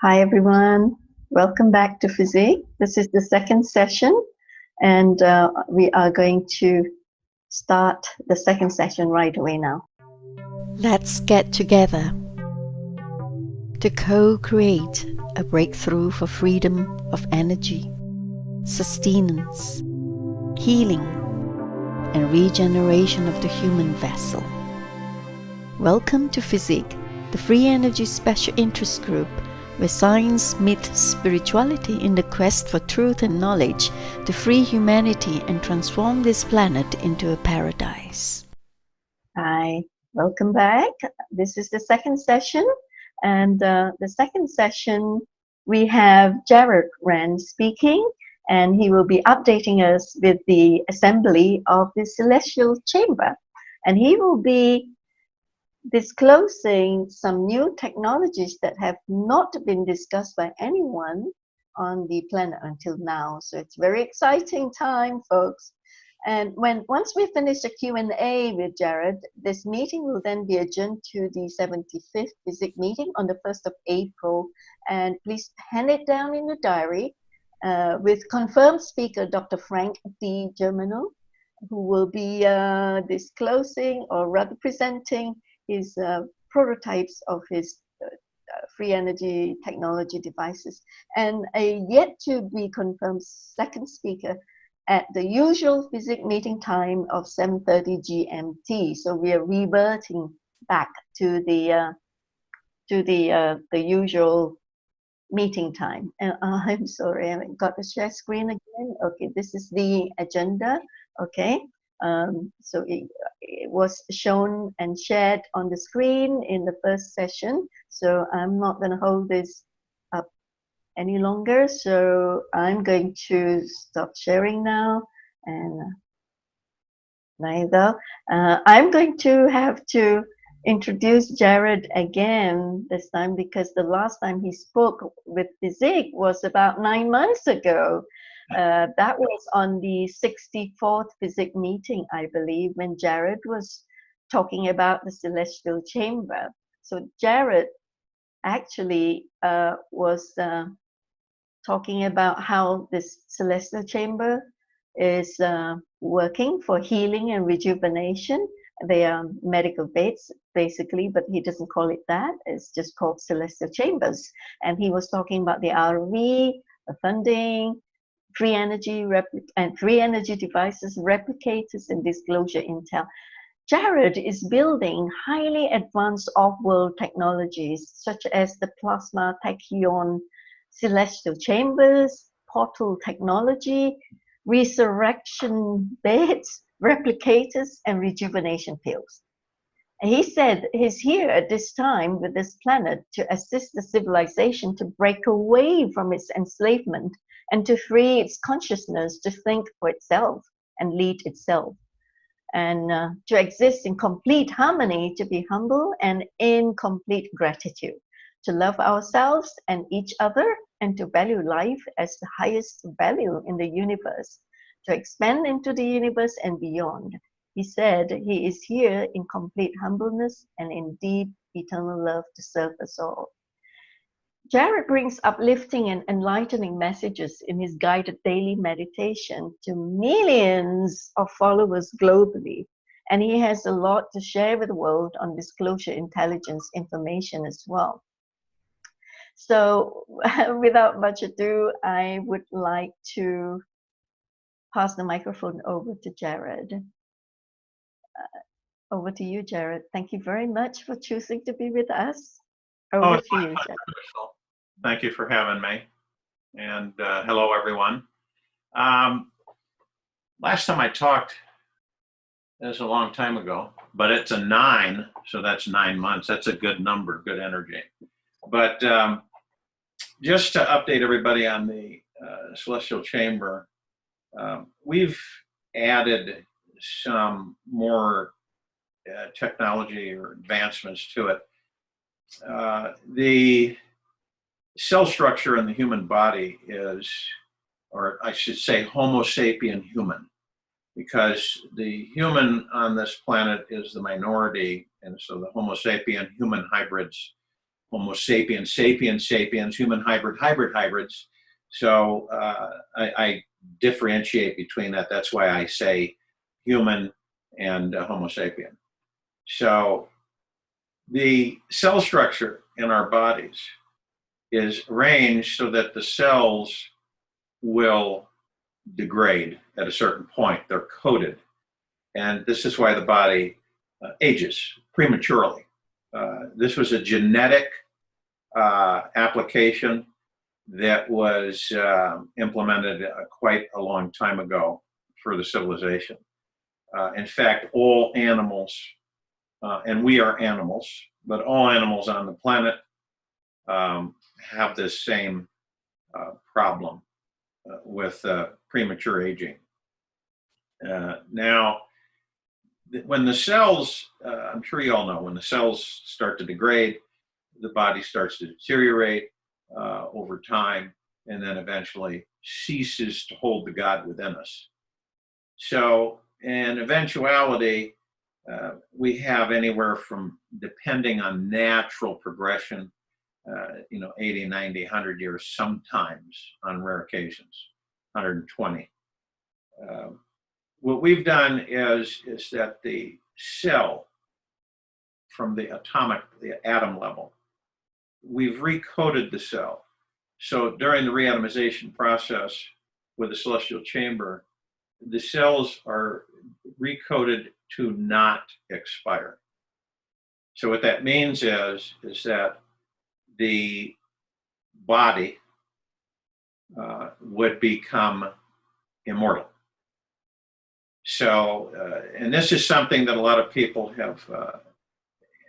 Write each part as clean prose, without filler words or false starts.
Hi everyone, welcome back to FESIG. This is the second session and we are going to start the second session right away now. Let's get together to co-create a breakthrough for freedom of energy, sustenance, healing, and regeneration of the human vessel. Welcome to FESIG, the free energy special interest group where science meets spirituality in the quest for truth and knowledge to free humanity and transform this planet into a paradise. Hi, welcome back. This is the second session, and the second session we have Jared Rand speaking, and he will be updating us with the assembly of the celestial chamber, and he will be disclosing some new technologies that have not been discussed by anyone on the planet until now. So it's very exciting time, folks. And once we finish the Q&A with Jared, this meeting will then be adjourned to the 75th FESIG meeting on the 1st of April. And please pen it down in the diary with confirmed speaker Dr. Frank D. Germano, who will be disclosing or rather presenting his prototypes of his free energy technology devices, and a yet to be confirmed second speaker at the usual FESIG meeting time of 7:30 GMT. So we are reverting back to the usual meeting time. And I'm sorry, I haven't got the share screen again. Okay, this is the agenda. Okay. So it was shown and shared on the screen in the first session. So I'm not going to hold this up any longer. So I'm going to stop sharing now. And neither. I'm going to have to introduce Jared again this time because the last time he spoke with FESIG was about 9 months ago. That was on the 64th FESIG meeting, I believe, when Jared was talking about the celestial chamber. So Jared actually was talking about how this celestial chamber is working for healing and rejuvenation. They are medical beds, basically, but he doesn't call it that. It's just called celestial chambers. And he was talking about the RV, the funding, free energy devices, replicators, and disclosure intel. Jared is building highly advanced off-world technologies such as the plasma tachyon celestial chambers, portal technology, resurrection beds, replicators, and rejuvenation pills. And he said he's here at this time with this planet to assist the civilization to break away from its enslavement and to free its consciousness to think for itself and lead itself, and to exist in complete harmony, to be humble and in complete gratitude, to love ourselves and each other, and to value life as the highest value in the universe, to expand into the universe and beyond. He said he is here in complete humbleness and in deep eternal love to serve us all. Jared brings uplifting and enlightening messages in his guided daily meditation to millions of followers globally, and he has a lot to share with the world on disclosure intelligence information as well. So without much ado, I would like to pass the microphone over to Jared. Over to you, Jared. Thank you very much for choosing to be with us. Over to you, Jared. Thank you for having me. And hello, everyone. Last time I talked, it was a long time ago, but it's a 9, so that's 9 months. That's a good number, good energy. But just to update everybody on the celestial chamber, we've added some more technology or advancements to it. The cell structure in the human body is, or I should say Homo sapien human, because the human on this planet is the minority, and so the Homo sapien human hybrids Homo sapiens, sapiens, sapiens, human hybrid, hybrid, hybrids. So I differentiate between that. That's why I say human and Homo sapien. So the cell structure in our bodies is arranged so that the cells will degrade at a certain point. They're coded. And this is why the body ages prematurely. This was a genetic application that was implemented quite a long time ago for the civilization. In fact, all animals, and we are animals, but all animals on the planet have this same problem with premature aging. Now, when the cells, I'm sure you all know, when the cells start to degrade, the body starts to deteriorate over time, and then eventually ceases to hold the God within us. So, in eventuality, we have anywhere from, depending on natural progression, 80, 90, 100 years, sometimes on rare occasions, 120. What we've done is that the cell, from the atom level, we've recoded the cell. So during the re-atomization process with the celestial chamber, the cells are recoded to not expire. So what that means is that the body would become immortal. So, and this is something that a lot of people have,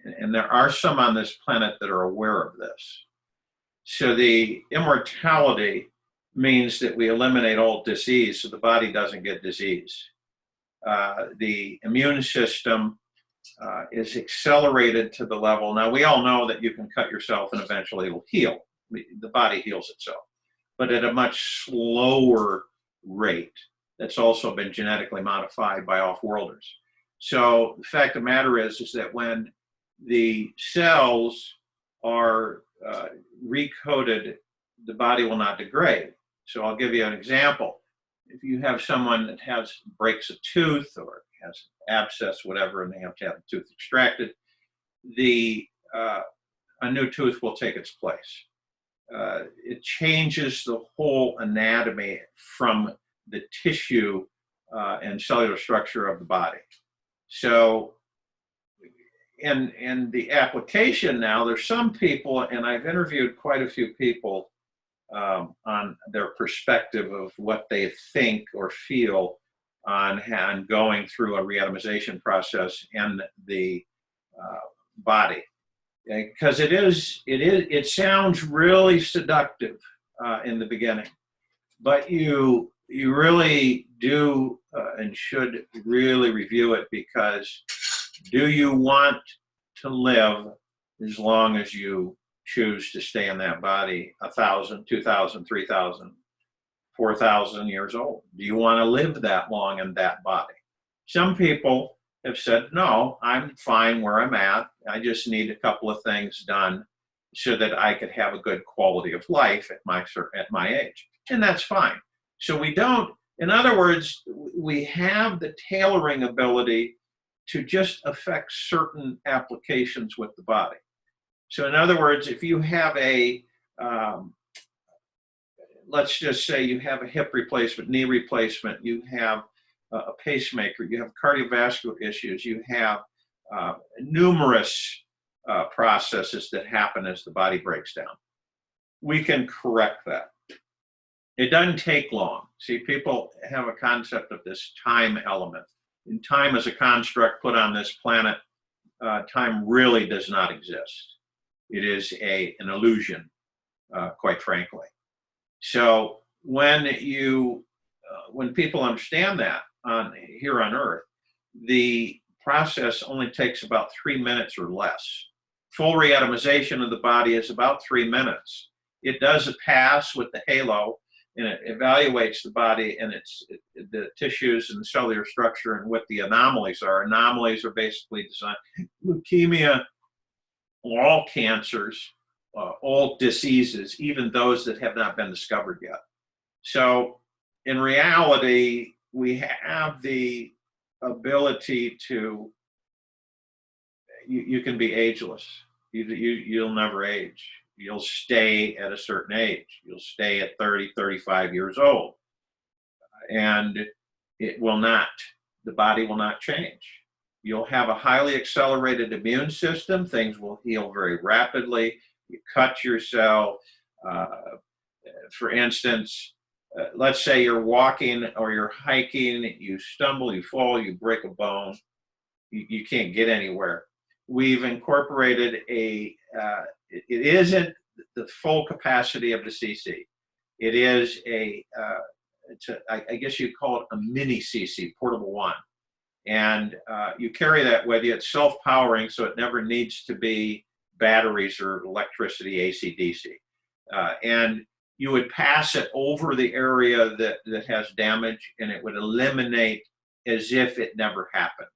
and there are some on this planet that are aware of this. So the immortality means that we eliminate all disease, so the body doesn't get disease. The immune system is accelerated to the level. Now, we all know that you can cut yourself and eventually it'll heal. The body heals itself, but at a much slower rate. That's also been genetically modified by off-worlders. So the fact of the matter is that when the cells are recoded, the body will not degrade. So I'll give you an example. If you have someone that breaks a tooth or has abscess, whatever, and they have to have the tooth extracted, a new tooth will take its place. It changes the whole anatomy from the tissue and cellular structure of the body. So in the application now, there's some people, and I've interviewed quite a few people on their perspective of what they think or feel on going through a re-atomization process in the body. Because it sounds really seductive in the beginning, but you really do and should really review it, because do you want to live as long as you choose to stay in that body 1,000, 2,000, 3,000, 4,000 years old? Do you want to live that long in that body? Some people have said, no, I'm fine where I'm at. I just need a couple of things done so that I could have a good quality of life at my age. And that's fine. So we don't, in other words, we have the tailoring ability to just affect certain applications with the body. So in other words, if you have let's just say you have a hip replacement, knee replacement, you have a pacemaker, you have cardiovascular issues, you have numerous processes that happen as the body breaks down. We can correct that. It doesn't take long. See, people have a concept of this time element. And time is a construct put on this planet. Time really does not exist. It is an illusion, quite frankly. So when people understand that here on Earth, the process only takes about 3 minutes or less. Full re-atomization of the body is about 3 minutes. It does a pass with the halo, and it evaluates the body and the tissues and the cellular structure and what the anomalies are. Anomalies are basically designed. Leukemia, all cancers old diseases, even those that have not been discovered yet. So in reality, we have the ability to, you can be ageless. You'll never age. You'll stay at a certain age. You'll stay at 30, 35 years old. And it will not, the body will not change. You'll have a highly accelerated immune system. Things will heal very rapidly. You cut yourself. For instance, let's say you're walking or you're hiking, you stumble, you fall, you break a bone, you can't get anywhere. We've incorporated it isn't the full capacity of the CC. It is I guess you'd call it a mini CC, portable one. And you carry that with you. It's self-powering, so it never needs to be batteries or electricity, AC, DC. And you would pass it over the area that has damage, and it would eliminate as if it never happened.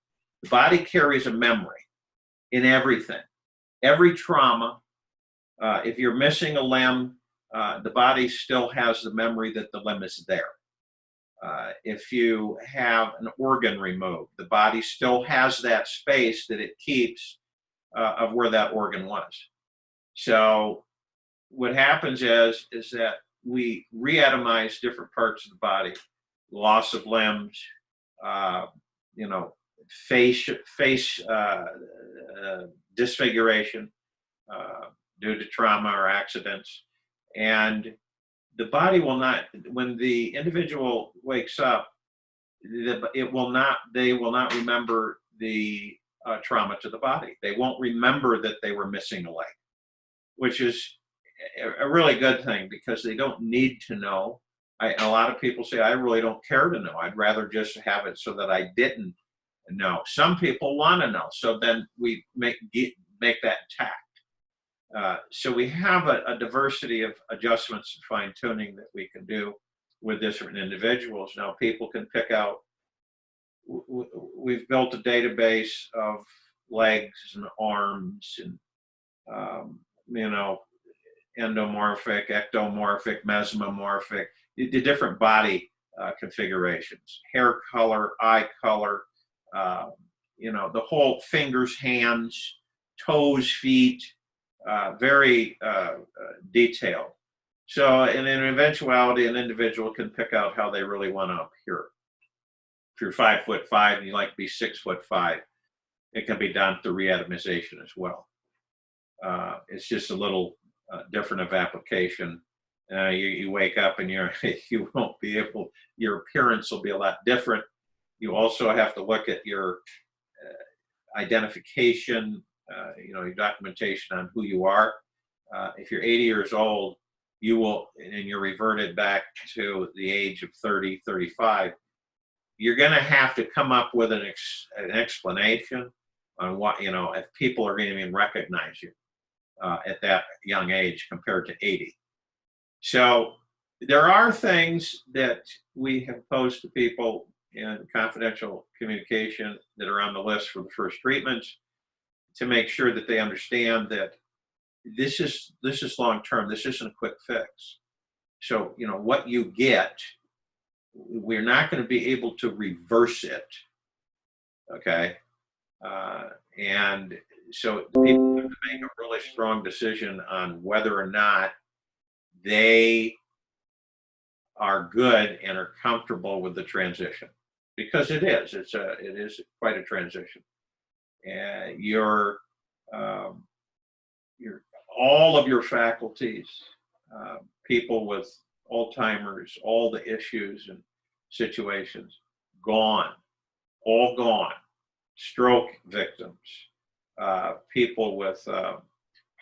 The body carries a memory in everything. Every trauma, if you're missing a limb, the body still has the memory that the limb is there. If you have an organ removed, the body still has that space that it keeps of where that organ was. So what happens is that we re-atomize different parts of the body, loss of limbs, face disfiguration due to trauma or accidents. And the body will not, when the individual wakes up, they will not remember the trauma to the body. They won't remember that they were missing a leg, which is a really good thing because they don't need to know. A lot of people say, I really don't care to know. I'd rather just have it so that I didn't know. Some people want to know, so then we make that intact. So we have a diversity of adjustments and fine-tuning that we can do with different individuals. Now people can pick out, we've built a database of legs and arms and, endomorphic, ectomorphic, mesomorphic, the different body configurations, hair color, eye color, the whole fingers, hands, toes, feet, very detailed. So in an eventuality, an individual can pick out how they really want to appear. If you're 5'5" and you like to be 6'5", it can be done through re-atomization as well. It's just a little different of application. You wake up and you won't be able, your appearance will be a lot different. You also have to look at your identification, your documentation on who you are. If you're 80 years old, you will, and you're reverted back to the age of 30, 35, you're going to have to come up with an explanation on what, if people are going to even recognize you at that young age compared to 80. So there are things that we have posed to people in confidential communication that are on the list for the first treatments to make sure that they understand that this is long-term. This isn't a quick fix. So, what you get, we're not going to be able to reverse it. Okay. And so people have to make a really strong decision on whether or not they are good and are comfortable with the transition, because it is quite a transition. And your all of your faculties, people with Alzheimer's, all the issues and situations, gone, all gone. Stroke victims, people with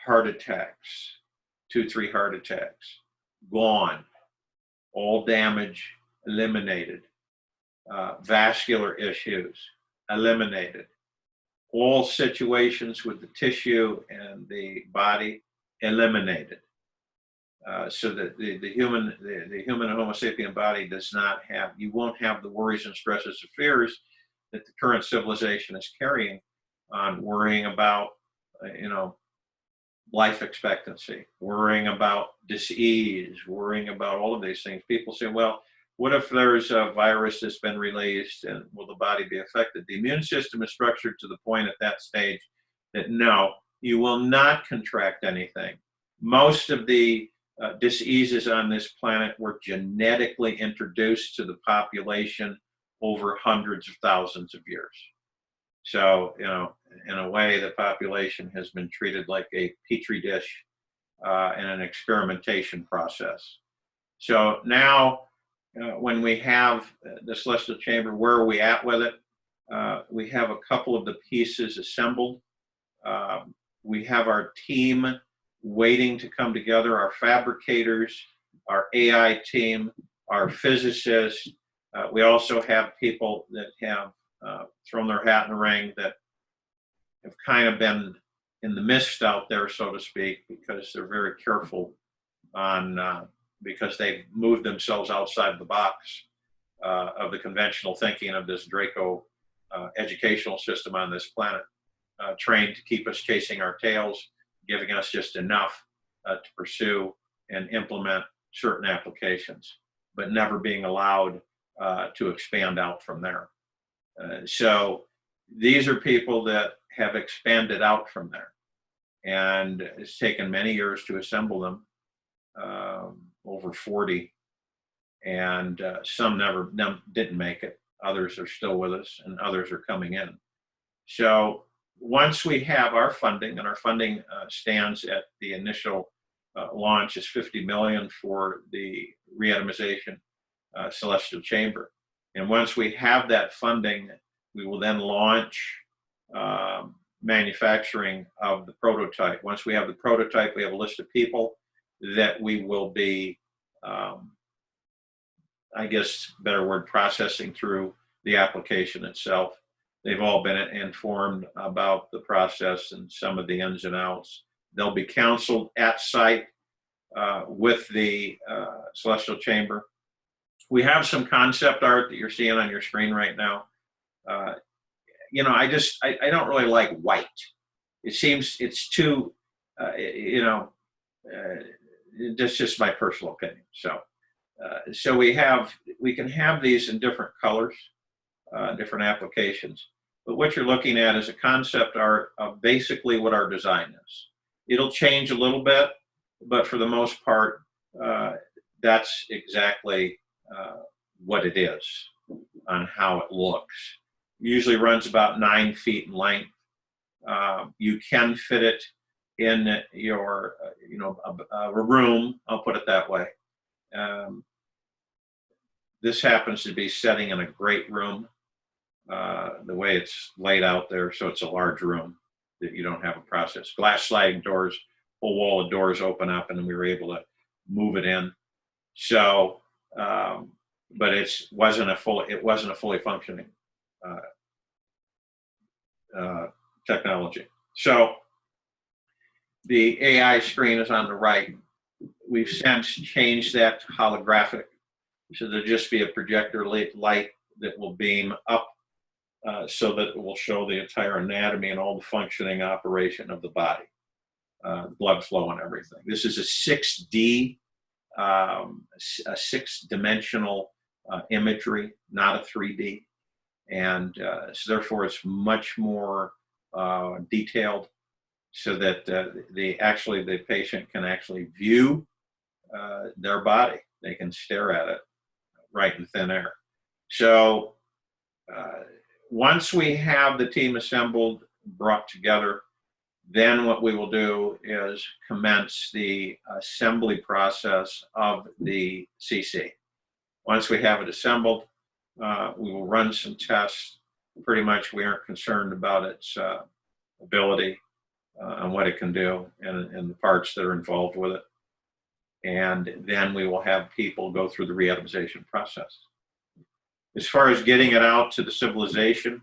heart attacks, 2-3 heart attacks, gone, all damage eliminated, vascular issues eliminated, all situations with the tissue and the body eliminated, so that the human Homo sapien body does not have, you won't have the worries and stresses and fears that the current civilization is carrying on, worrying about, life expectancy, worrying about disease, worrying about all of these things. People say, well, what if there's a virus that's been released and will the body be affected? The immune system is structured to the point at that stage that no, you will not contract anything. Most of the diseases on this planet were genetically introduced to the population over hundreds of thousands of years. So, you know, in a way, the population has been treated like a petri dish in an experimentation process. So now, when we have the celestial chamber, where are we at with it? We have a couple of the pieces assembled. We have our team waiting to come together, our fabricators, our AI team, our physicists. We also have people that have thrown their hat in the ring that have kind of been in the mist out there, so to speak, because they're very careful on, because they've moved themselves outside the box of the conventional thinking of this Draco educational system on this planet, trained to keep us chasing our tails, giving us just enough to pursue and implement certain applications, but never being allowed to expand out from there. So these are people that have expanded out from there, and it's taken many years to assemble them, over 40, and some didn't make it. Others are still with us, and others are coming in. So once we have our funding, and our funding stands at the initial launch is $50 million for the re-atomization celestial chamber. And once we have that funding, we will then launch manufacturing of the prototype. Once we have the prototype, we have a list of people that we will be, I guess, better word, processing through the application itself. They've all been informed about the process and some of the ins and outs. They'll be counseled at site with the celestial chamber. We have some concept art that you're seeing on your screen right now. You know, I don't really like white. It seems it's too, you know, that's just my personal opinion. So we can have these in different colors, different applications. But what you're looking at is a concept art of basically what our design is. It'll change a little bit, but for the most part, that's exactly what it is on how it looks. Usually runs about 9 feet in length. You can fit it in your, you know, a room. I'll put it that way. This happens to be setting in a great room. The way it's laid out there, so it's a large room that you don't have a process. Glass sliding doors, whole wall of doors open up, and then we were able to move it in. So, but it wasn't a fully functioning technology. So the AI screen is on the right. We've since changed that to holographic, so there'll just be a projector light that will beam up so that it will show the entire anatomy and all the functioning operation of the body, blood flow and everything. This is a 6D, a 6-dimensional imagery, not a 3D. And so therefore it's much more detailed, so that the patient can actually view their body. They can stare at it right in thin air. So once we have the team assembled, brought together, then what we will do is commence the assembly process of the CC. Once we have it assembled, we will run some tests. Pretty much we aren't concerned about its ability and what it can do and the parts that are involved with it. And then we will have people go through the re-atomization process. As far as getting it out to the civilization,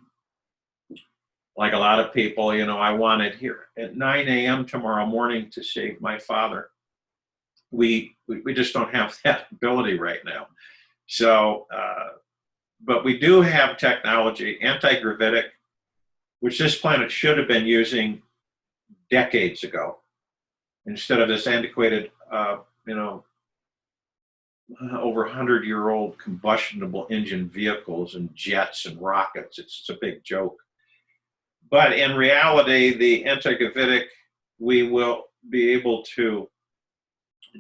like a lot of people, you know, I want it here at 9 a.m. tomorrow morning to save my father. We just don't have that ability right now. So, but we do have technology, anti-gravitic, which this planet should have been using decades ago. instead of this antiquated, you know, over 100-year-old combustible engine vehicles and jets and rockets. It's a big joke. But in reality, the anti-gravitic, we will be able to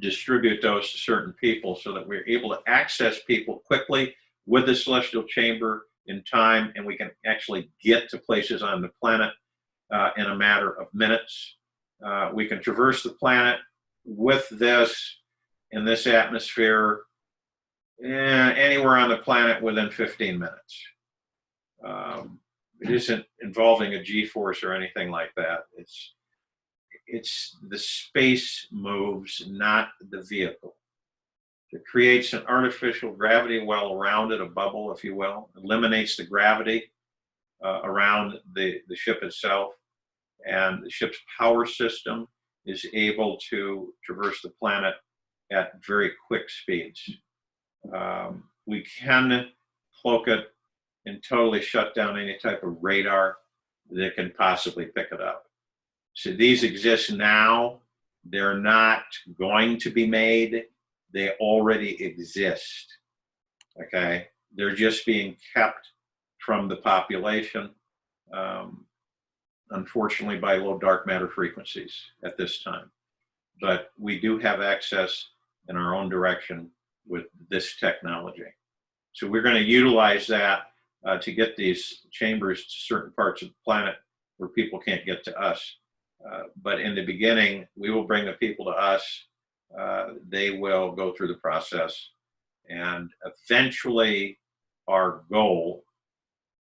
distribute those to certain people so that we're able to access people quickly with the celestial chamber in time, and we can actually get to places on the planet in a matter of minutes. We can traverse the planet with this in this atmosphere anywhere on the planet within 15 minutes. It isn't involving a G-force or anything like that. It's the space moves, not the vehicle. It creates an artificial gravity well around it, a bubble, if you will, eliminates the gravity around the ship itself, and the ship's power system is able to traverse the planet at very quick speeds. We can cloak it and totally shut down any type of radar that can possibly pick it up. So these exist now. They're not going to be made. They already exist. Okay? They're just being kept from the population, unfortunately, by low dark matter frequencies at this time. But we do have access in our own direction with this technology. So we're going to utilize that to get these chambers to certain parts of the planet where people can't get to us. But in the beginning, we will bring the people to us. They will go through the process. And eventually, our goal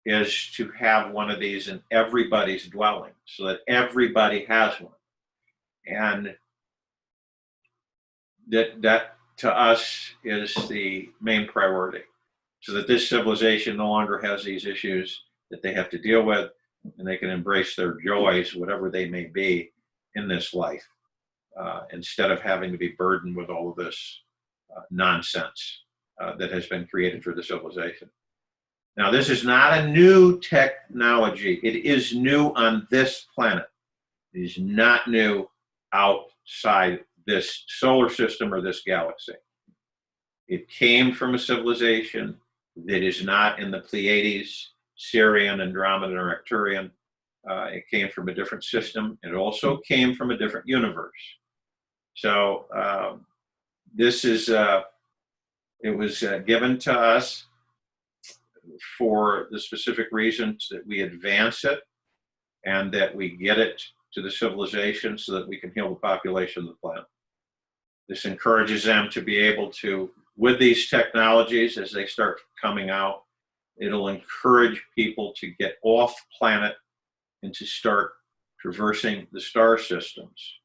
is to have one of these in everybody's dwelling so that everybody has one. And that to us is the main priority, so that this civilization no longer has these issues that they have to deal with, and they can embrace their joys, whatever they may be, in this life, instead of having to be burdened with all of this nonsense that has been created for the civilization. Now, this is not a new technology. It is new on this planet. It is not new outside this solar system or this galaxy. It came from a civilization that is not in the Pleiades, Sirian, Andromeda, or Arcturian. It came from a different system. It also came from a different universe. So this is, it was given to us for the specific reasons that we advance it and that we get it to the civilization so that we can heal the population of the planet. This encourages them to be able to, with these technologies, as they start coming out, it'll encourage people to get off planet and to start traversing the star systems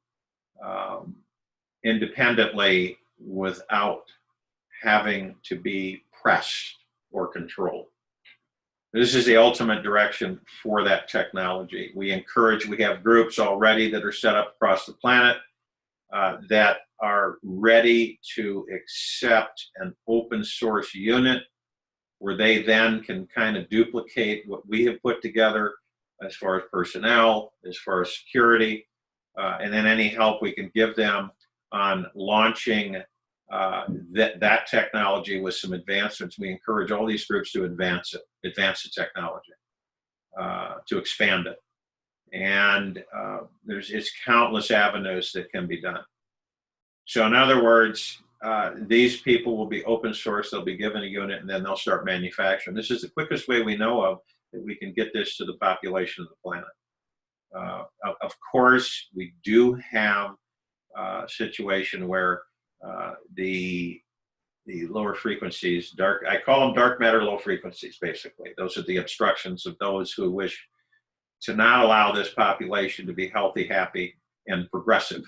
independently without having to be pressed or controlled. This is the ultimate direction for that technology. We have groups already that are set up across the planet that are ready to accept an open source unit where they then can kind of duplicate what we have put together as far as personnel, as far as security, and then any help we can give them on launching that technology with some advancements. We encourage all these groups to advance the technology, to expand it. And it's countless avenues that can be done. So in other words, these people will be open source, they'll be given a unit, and then they'll start manufacturing. This is the quickest way we know of that we can get this to the population of the planet. Of course, we do have a situation where the lower frequencies, I call them dark matter low frequencies, basically. Those are the obstructions of those who wish to not allow this population to be healthy, happy, and progressive,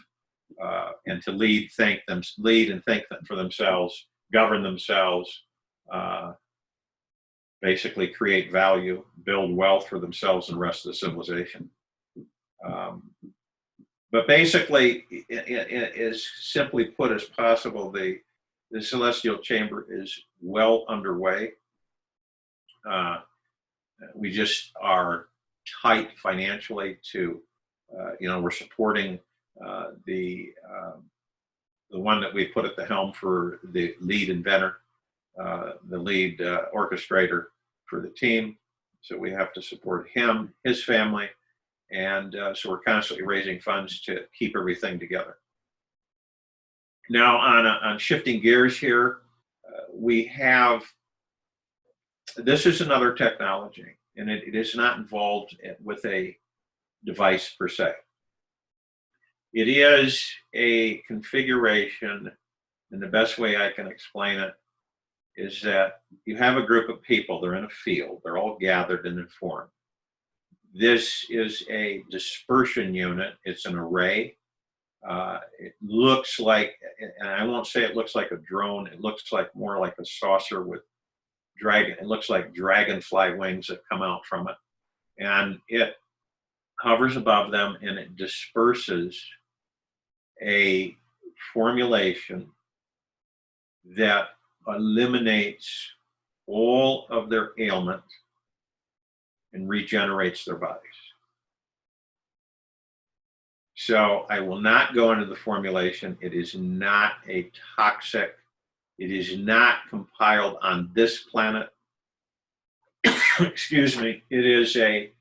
and to lead and think for themselves, govern themselves, basically create value, build wealth for themselves and the rest of the civilization. But basically, as simply put as possible, the celestial chamber is well underway. We just are tight financially to, we're supporting the one that we put at the helm for the lead inventor, the lead orchestrator for the team. So we have to support him, his family, and so we're constantly raising funds to keep everything together. Now, on shifting gears here, we have, this is another technology, and it is not involved with a device per se. It is a configuration, and the best way I can explain it is that you have a group of people, they're in a field, they're all gathered and informed. This is a dispersion unit, it's an array. It looks like, and I won't say it looks like a drone, it looks like more like a saucer with it looks like dragonfly wings that come out from it. And it hovers above them and it disperses a formulation that eliminates all of their ailments and regenerates their bodies. So I will not go into the formulation. It is not a toxic. It is not compiled on this planet. Excuse me. It is a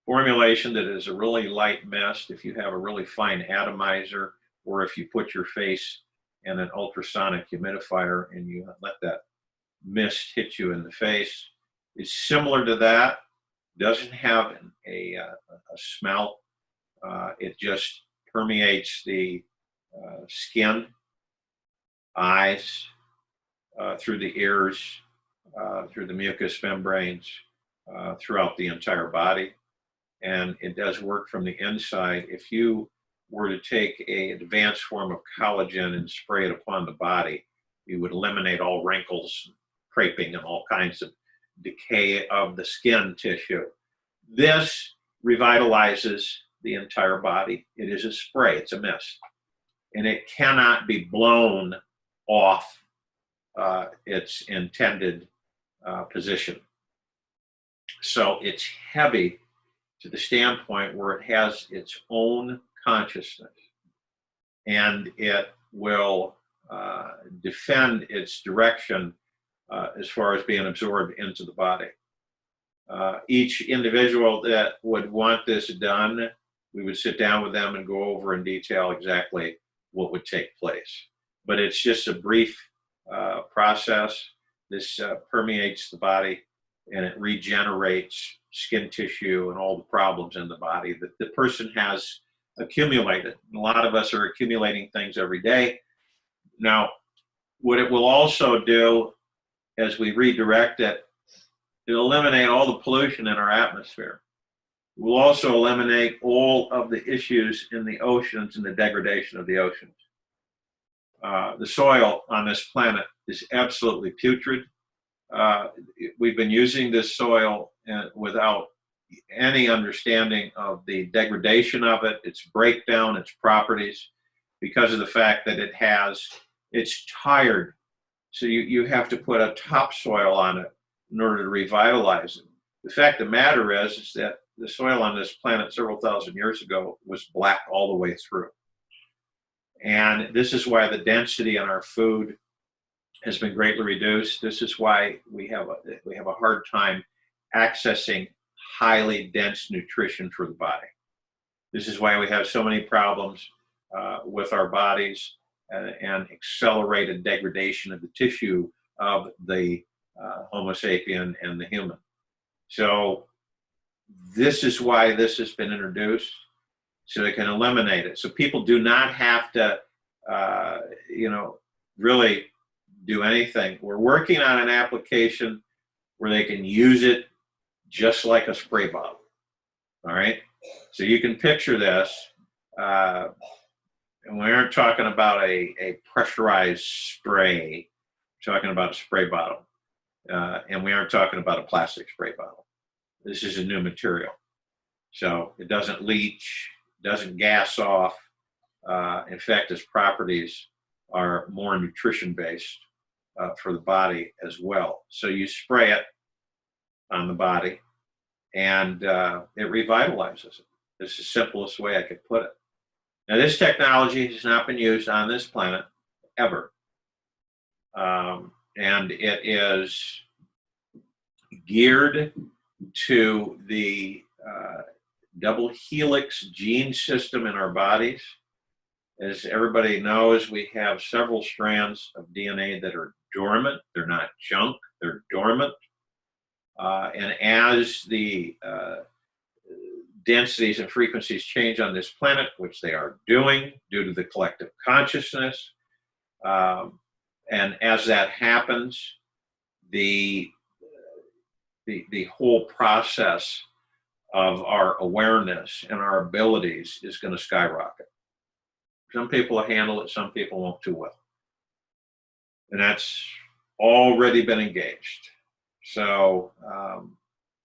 formulation that is a really light mist. If you have a really fine atomizer, or if you put your face in an ultrasonic humidifier and you let that mist hit you in the face, it's similar to that. Doesn't have a smell. It just permeates the skin, eyes, through the ears, through the mucous membranes, throughout the entire body. And it does work from the inside. If you were to take an advanced form of collagen and spray it upon the body, you would eliminate all wrinkles, creping, and all kinds of decay of the skin tissue. This revitalizes the entire body. It is a spray, it's a mist, and it cannot be blown off its intended position. So it's heavy to the standpoint where it has its own consciousness, and it will defend its direction as far as being absorbed into the body. Each individual that would want this done, we would sit down with them and go over in detail exactly what would take place. But it's just a brief process. This permeates the body and it regenerates skin tissue and all the problems in the body that the person has accumulated. A lot of us are accumulating things every day. Now, what it will also do as we redirect it, it'll eliminate all the pollution in our atmosphere. It will also eliminate all of the issues in the oceans and the degradation of the oceans. The soil on this planet is absolutely putrid. We've been using this soil without any understanding of the degradation of it, its breakdown, its properties, because of the fact that it's tired. So you have to put a topsoil on it in order to revitalize it. The fact of the matter is that the soil on this planet several thousand years ago was black all the way through. And this is why the density in our food has been greatly reduced. This is why we have a hard time accessing highly dense nutrition for the body. This is why we have so many problems with our bodies and accelerated degradation of the tissue of the Homo sapien and the human. So this is why this has been introduced, so they can eliminate it. So people do not have to, really do anything. We're working on an application where they can use it just like a spray bottle. All right. So you can picture this. And we aren't talking about a pressurized spray. We're talking about a spray bottle. And we aren't talking about a plastic spray bottle. This is a new material. So it doesn't leach, doesn't gas off. In fact, its properties are more nutrition-based for the body as well. So you spray it on the body, and it revitalizes it. It's the simplest way I could put it. Now, this technology has not been used on this planet ever. And it is geared to the double helix gene system in our bodies. As everybody knows, we have several strands of DNA that are dormant. They're not junk, they're dormant. And as the densities and frequencies change on this planet, which they are doing due to the collective consciousness, and as that happens, the whole process of our awareness and our abilities is going to skyrocket. Some people handle it, some people won't too well. And that's already been engaged. So,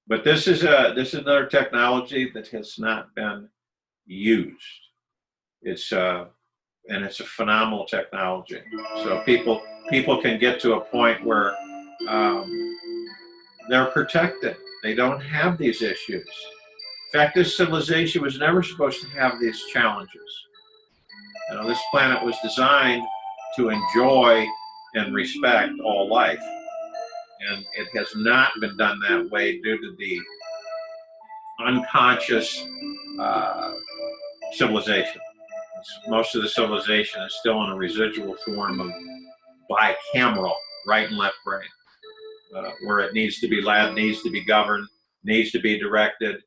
but this is another technology that has not been used. It's and it's a phenomenal technology. So people can get to a point where they're protected. They don't have these issues. In fact, this civilization was never supposed to have these challenges. You know, this planet was designed to enjoy and respect all life. And it has not been done that way due to the unconscious civilization. Most of the civilization is still in a residual form of bicameral, right and left brain, where it needs to be led, needs to be governed, needs to be directed,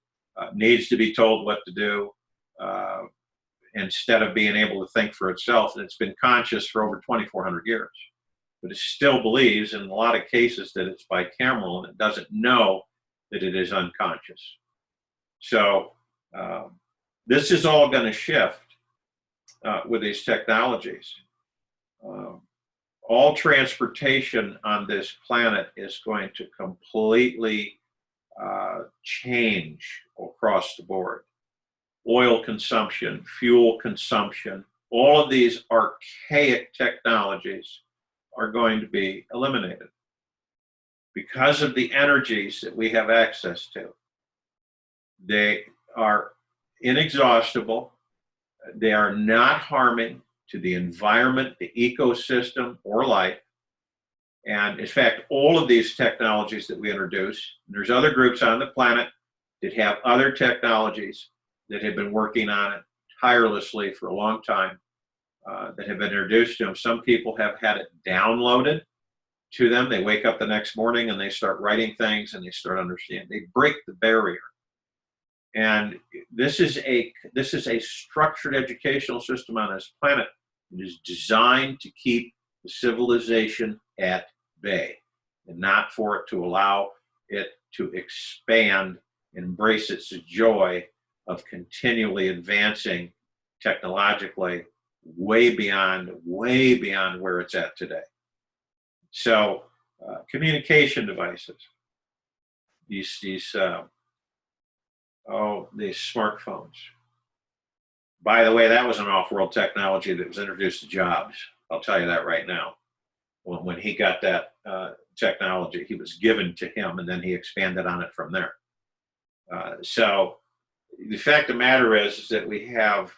needs to be told what to do, instead of being able to think for itself. And it's been conscious for over 2,400 years. But it still believes in a lot of cases that it's bicameral, and it doesn't know that it is unconscious. So this is all going to shift with these technologies. All transportation on this planet is going to completely change across the board. Oil consumption, fuel consumption, all of these archaic technologies are going to be eliminated because of the energies that we have access to. They are inexhaustible. They are not harming to the environment, the ecosystem, or life. And in fact, all of these technologies that we introduce, there's other groups on the planet that have other technologies that have been working on it tirelessly for a long time, that have been introduced to them. Some people have had it downloaded to them. They wake up the next morning and they start writing things and they start understanding. They break the barrier. And this is a structured educational system on this planet. It is designed to keep the civilization at bay, and not for it to allow it to expand, embrace its joy of continually advancing technologically way beyond where it's at today. So communication devices, these smartphones. By the way, that was an off-world technology that was introduced to Jobs. I'll tell you that right now. When he got that technology, it was given to him, and then he expanded on it from there. So the fact of the matter is that we have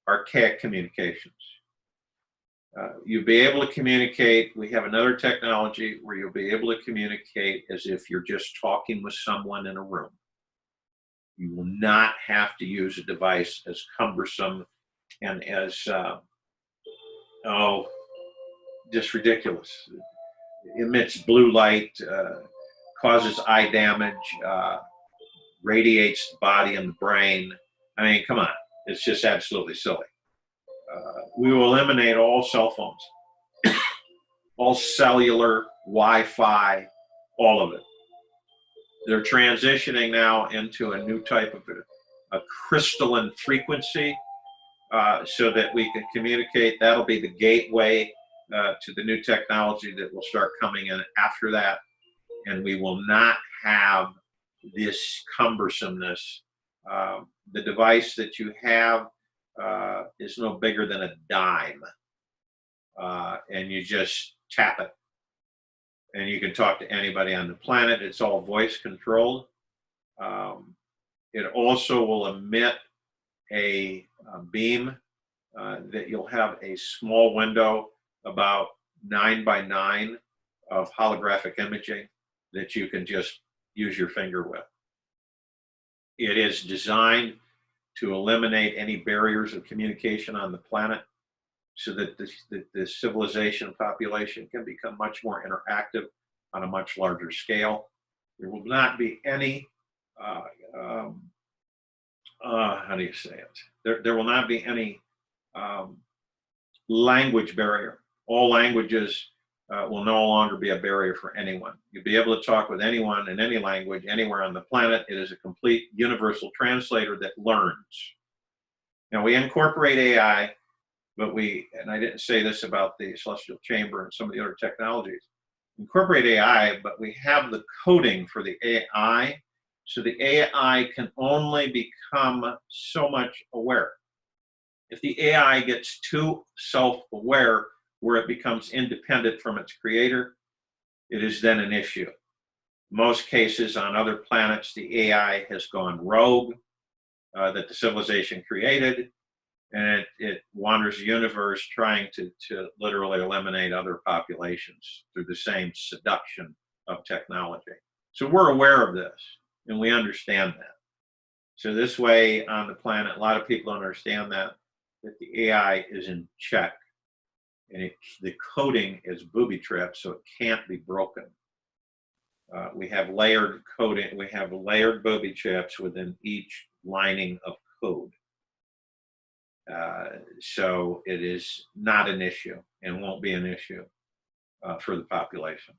archaic communications. You'll be able to communicate. We have another technology where you'll be able to communicate as if you're just talking with someone in a room. You will not have to use a device as cumbersome and as, just ridiculous. It emits blue light, causes eye damage, radiates the body and the brain. I mean, come on, it's just absolutely silly. We will eliminate all cell phones, all cellular, Wi-Fi, all of it. They're transitioning now into a new type of a crystalline frequency so that we can communicate. That'll be the gateway to the new technology that will start coming in after that. And we will not have this cumbersomeness. The device that you have is no bigger than a dime. And you just tap it. And you can talk to anybody on the planet. It's all voice controlled. It also will emit a beam that you'll have a small window about 9 by 9 of holographic imaging that you can just use your finger with. It is designed to eliminate any barriers of communication on the planet so that the civilization population can become much more interactive on a much larger scale. There will not be any, how do you say it? There will not be any language barrier. All languages will no longer be a barrier for anyone. You'll be able to talk with anyone in any language, anywhere on the planet. It is a complete universal translator that learns. Now, we incorporate AI, but and I didn't say this about the celestial chamber and some of the other technologies, incorporate AI, but we have the coding for the AI, so the AI can only become so much aware. If the AI gets too self-aware, where it becomes independent from its creator, it is then an issue. Most cases on other planets, the AI has gone rogue, that the civilization created, and it wanders the universe trying to literally eliminate other populations through the same seduction of technology. So we're aware of this, and we understand that. So this way on the planet, a lot of people don't understand that the AI is in check, and the coding is booby-trapped, so it can't be broken. We have layered coding, we have layered booby traps within each lining of code. So it is not an issue and won't be an issue for the population.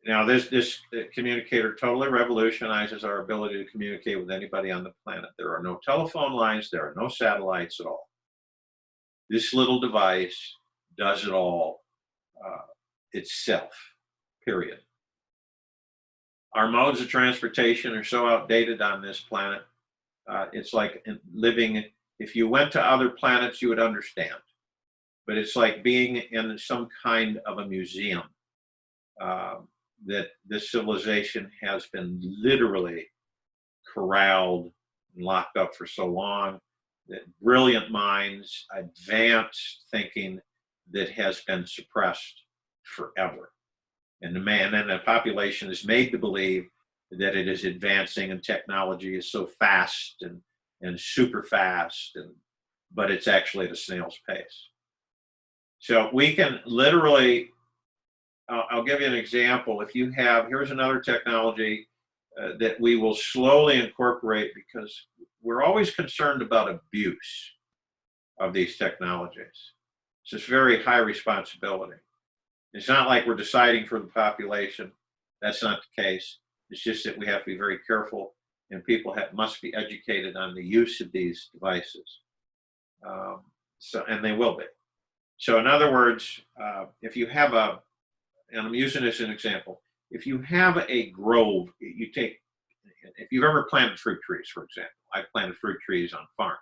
Now, this communicator totally revolutionizes our ability to communicate with anybody on the planet. There are no telephone lines, there are no satellites at all. This little device does it all itself, period. Our modes of transportation are so outdated on this planet. It's like living, if you went to other planets, you would understand. But it's like being in some kind of a museum that this civilization has been literally corralled and locked up for so long, that brilliant minds, advanced thinking that has been suppressed forever. And the population is made to believe that it is advancing and technology is so fast and super fast, but it's actually at a snail's pace. So we can literally, I'll give you an example. If you have, here's another technology that we will slowly incorporate, because we're always concerned about abuse of these technologies. It's just very high responsibility. It's not like we're deciding for the population. That's not the case. It's just that we have to be very careful, and people must be educated on the use of these devices. And they will be. So in other words, if you have and I'm using this as an example, if you have a grove, if you've ever planted fruit trees, for example, I've planted fruit trees on farm.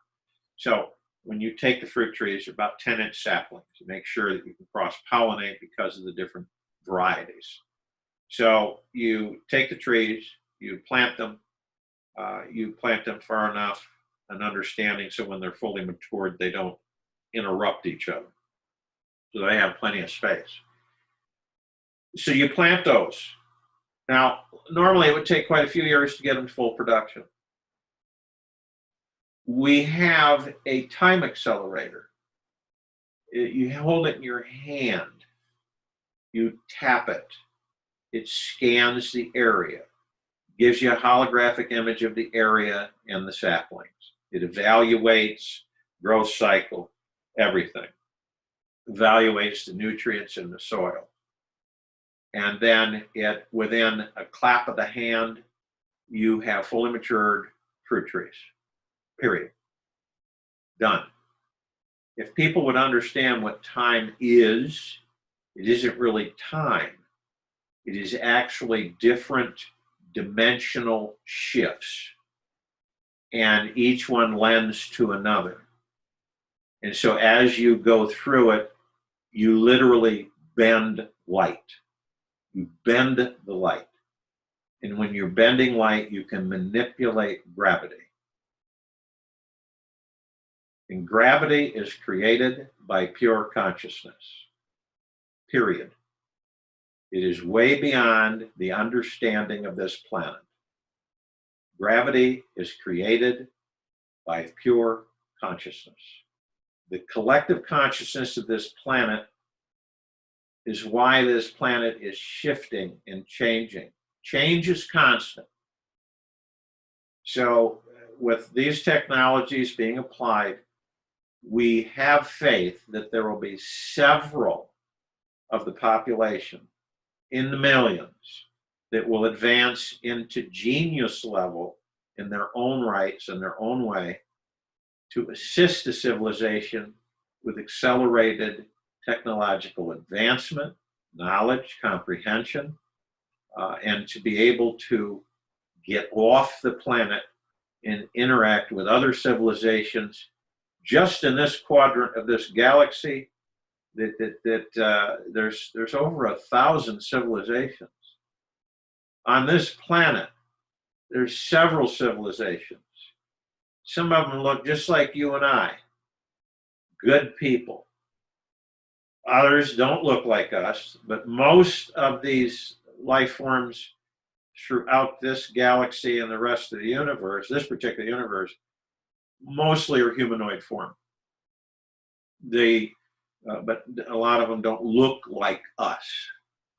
So when you take the fruit trees, they're about 10-inch saplings. You make sure that you can cross-pollinate because of the different varieties. So you take the trees, you plant them far enough and understanding so when they're fully matured, they don't interrupt each other. So they have plenty of space. So you plant those. Now, normally it would take quite a few years to get them to full production. We have a time accelerator. You hold it in your hand. You tap it. It scans the area, gives you a holographic image of the area and the saplings. It evaluates growth cycle, everything. Evaluates the nutrients in the soil. And then within a clap of the hand, you have fully matured fruit trees, period. Done. If people would understand what time is, it isn't really time. It is actually different dimensional shifts, and each one lends to another. And so as you go through it, you literally bend light. You bend the light. And when you're bending light, you can manipulate gravity. And gravity is created by pure consciousness, period. It is way beyond the understanding of this planet. Gravity is created by pure consciousness. The collective consciousness of this planet is why this planet is shifting and changing. Change is constant. So with these technologies being applied, we have faith that there will be several of the population in the millions that will advance into genius level in their own rights and their own way to assist the civilization with accelerated technological advancement, knowledge, comprehension, and to be able to get off the planet and interact with other civilizations just in this quadrant of this galaxy. There's over 1,000 civilizations. On this planet, there's several civilizations. Some of them look just like you and I, good people. Others don't look like us, but most of these life forms throughout this galaxy and the rest of the universe, this particular universe, mostly are humanoid form. But a lot of them don't look like us,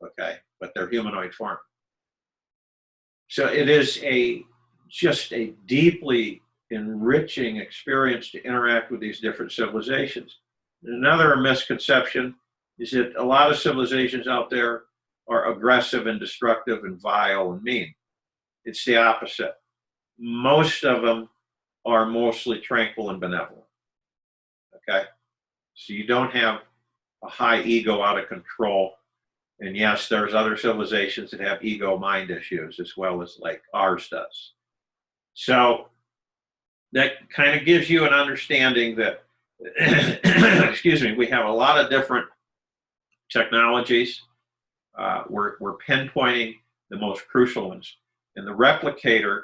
okay? But they're humanoid form. So it is just a deeply enriching experience to interact with these different civilizations. Another misconception is that a lot of civilizations out there are aggressive and destructive and vile and mean. It's the opposite. Most of them are mostly tranquil and benevolent, okay? So you don't have a high ego out of control. And yes, there's other civilizations that have ego mind issues as well as like ours does. So that kind of gives you an understanding that, excuse me, we have a lot of different technologies. We're pinpointing the most crucial ones. And the replicator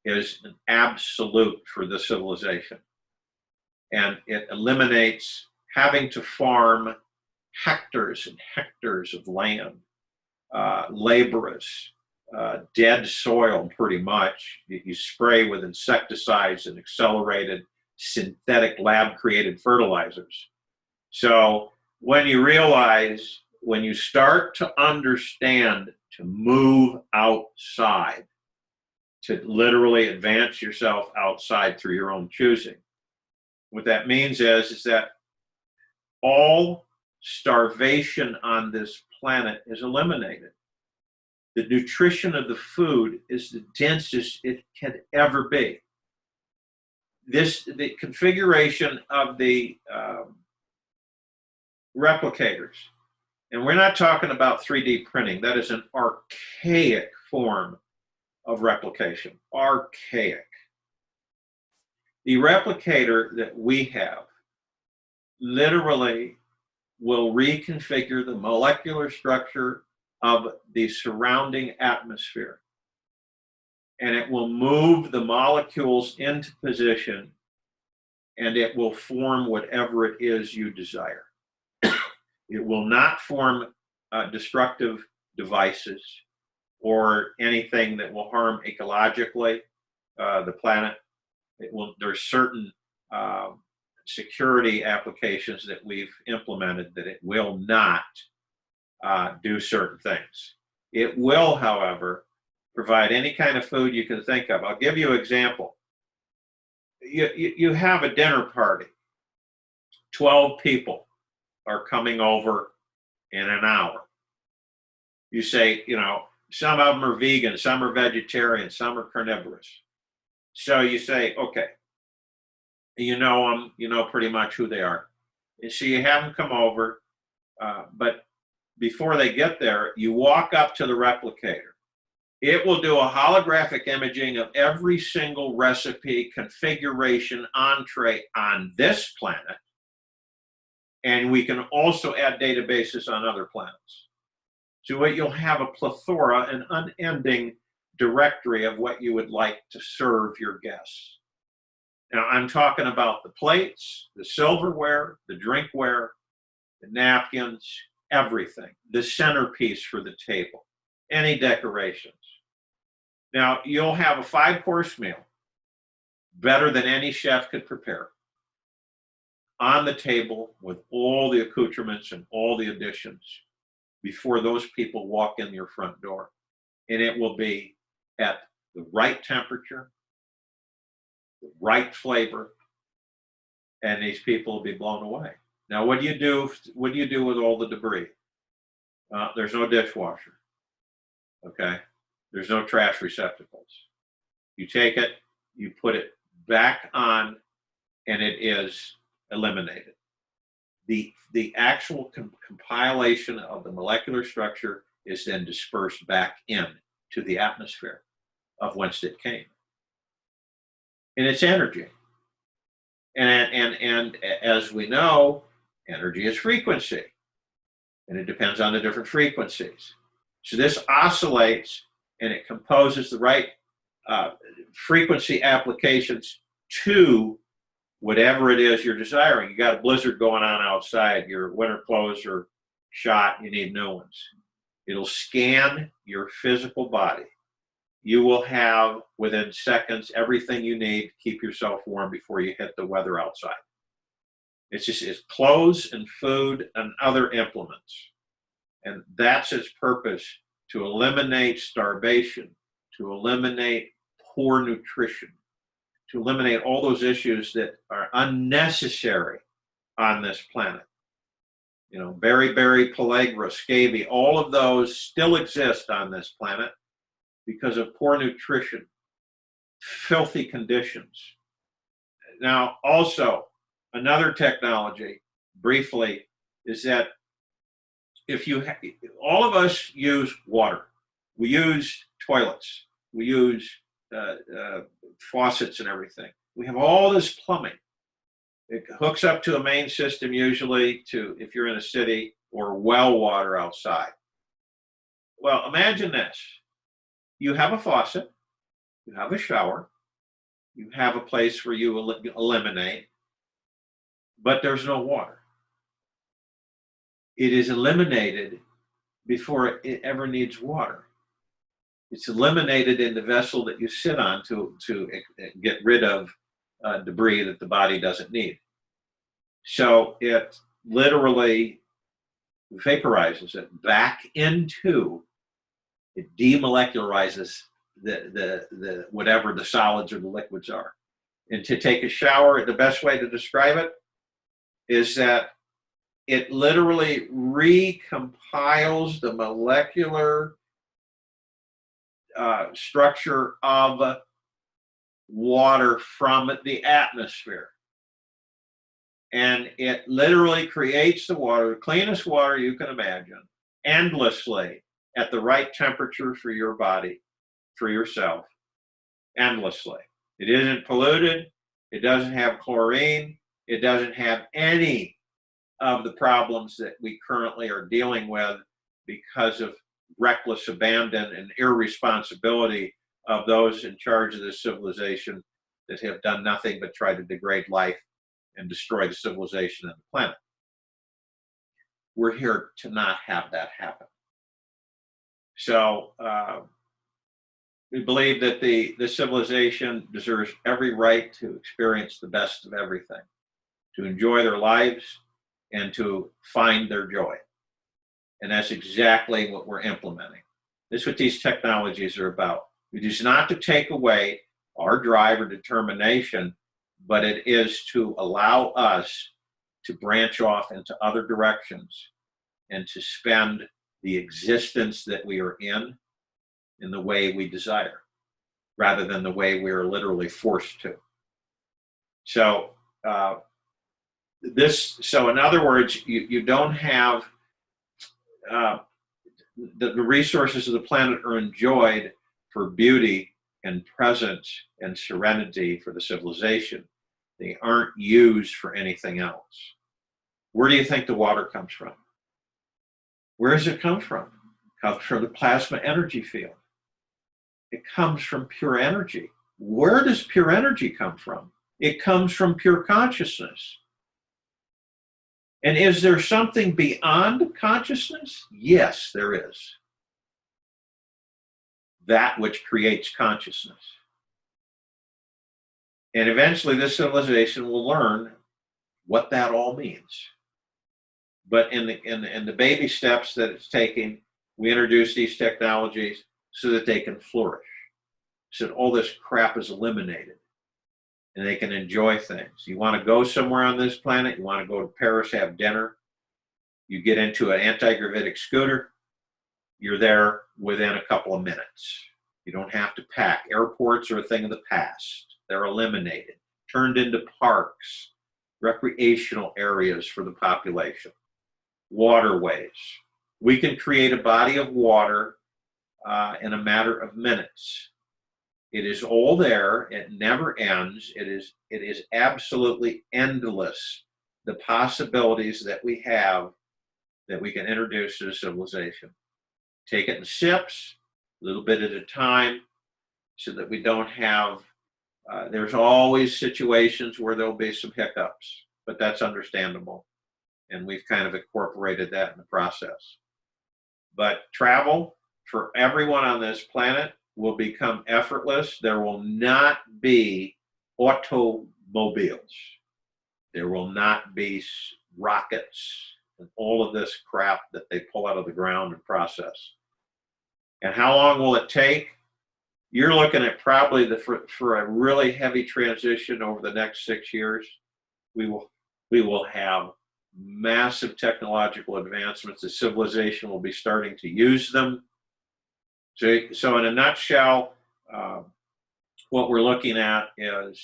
is an absolute for the civilization. And it eliminates having to farm hectares and hectares of land, laborers, dead soil pretty much. You spray with insecticides and accelerated synthetic lab-created fertilizers. So when you realize, when you start to understand to move outside, to literally advance yourself outside through your own choosing, what that means is that all starvation on this planet is eliminated. The nutrition of the food is the densest it can ever be. The configuration of the replicators, and we're not talking about 3D printing. That is an archaic form of replication. Archaic. The replicator that we have literally will reconfigure the molecular structure of the surrounding atmosphere. And it will move the molecules into position, and it will form whatever it is you desire. It will not form destructive devices or anything that will harm ecologically the planet. There's certain security applications that we've implemented that it will not do certain things. It will, however, provide any kind of food you can think of. I'll give you an example. You have a dinner party. 12 people are coming over in an hour. You say, some of them are vegan, some are vegetarian, some are carnivorous. So you say, okay, you know them, you know pretty much who they are. And so you have them come over, but before they get there, you walk up to the replicator. It will do a holographic imaging of every single recipe, configuration, entree on this planet. And we can also add databases on other planets. So you'll have a plethora, an unending directory of what you would like to serve your guests. Now, I'm talking about the plates, the silverware, the drinkware, the napkins, everything, the centerpiece for the table, any decorations. Now, you'll have a 5-course meal, better than any chef could prepare, on the table with all the accoutrements and all the additions before those people walk in your front door. And it will be at the right temperature, the right flavor, and these people will be blown away. Now, what do you do? What do you do with all the debris? There's no dishwasher. Okay, there's no trash receptacles. You take it, you put it back on, and it is eliminated. The actual compilation of the molecular structure is then dispersed back in to the atmosphere of whence it came. And it's energy. And as we know, energy is frequency. And it depends on the different frequencies. So this oscillates and it composes the right frequency applications to whatever it is you're desiring. You got a blizzard going on outside, your winter clothes are shot, you need new ones. It'll scan your physical body. You will have, within seconds, everything you need to keep yourself warm before you hit the weather outside. It's clothes and food and other implements. And that's its purpose, to eliminate starvation, to eliminate poor nutrition, to eliminate all those issues that are unnecessary on this planet. You know, beriberi, pellagra, scabie, all of those still exist on this planet because of poor nutrition, filthy conditions. Now, also, another technology, briefly, is that if you all of us use water. We use toilets. We use faucets and everything. We have all this plumbing. It hooks up to a main system, usually to, if you're in a city, or well water outside. Well, imagine this. You have a faucet, you have a shower, you have a place where you eliminate, but there's no water. It is eliminated before it ever needs water. It's eliminated in the vessel that you sit on to get rid of debris that the body doesn't need. So it literally vaporizes it back into, it demolecularizes the whatever the solids or the liquids are. And to take a shower, the best way to describe it is that it literally recompiles the molecular structure of water from the atmosphere. And it literally creates the water, the cleanest water you can imagine, endlessly at the right temperature for your body, for yourself, endlessly. It isn't polluted. It doesn't have chlorine. It doesn't have any of the problems that we currently are dealing with because of reckless abandon and irresponsibility of those in charge of this civilization that have done nothing but try to degrade life and destroy the civilization and the planet. We're here to not have that happen. So we believe that the civilization deserves every right to experience the best of everything, to enjoy their lives, and to find their joy. And that's exactly what we're implementing. This is what these technologies are about. It is not to take away our drive or determination, but it is to allow us to branch off into other directions and to spend the existence that we are in the way we desire, rather than the way we are literally forced to. So so in other words, you don't have the resources of the planet are enjoyed for beauty and presence and serenity for the civilization. They aren't used for anything else. Where do you think the water comes from? Where does it come from? It comes from the plasma energy field. It comes from pure energy. Where does pure energy come from? It comes from pure consciousness. And is there something beyond consciousness? Yes, there is. That which creates consciousness. And eventually this civilization will learn what that all means. But in the baby steps that it's taking, we introduce these technologies so that they can flourish, so that all this crap is eliminated and they can enjoy things. You want to go somewhere on this planet, you want to go to Paris, have dinner, you get into an anti-gravitic scooter, you're there within a couple of minutes. You don't have to pack. Airports are a thing of the past. They're eliminated, turned into parks, recreational areas for the population. Waterways. We can create a body of water in a matter of minutes. It is all there. It never ends. It is absolutely endless, the possibilities that we have that we can introduce to the civilization. Take it in sips, a little bit at a time, so that we don't have, there's always situations where there'll be some hiccups, but that's understandable. And we've kind of incorporated that in the process. But travel for everyone on this planet will become effortless. There will not be automobiles. There will not be rockets and all of this crap that they pull out of the ground and process. And how long will it take? You're looking at probably for a really heavy transition over the next 6 years. We will have massive technological advancements. The civilization will be starting to use them. So in a nutshell, what we're looking at is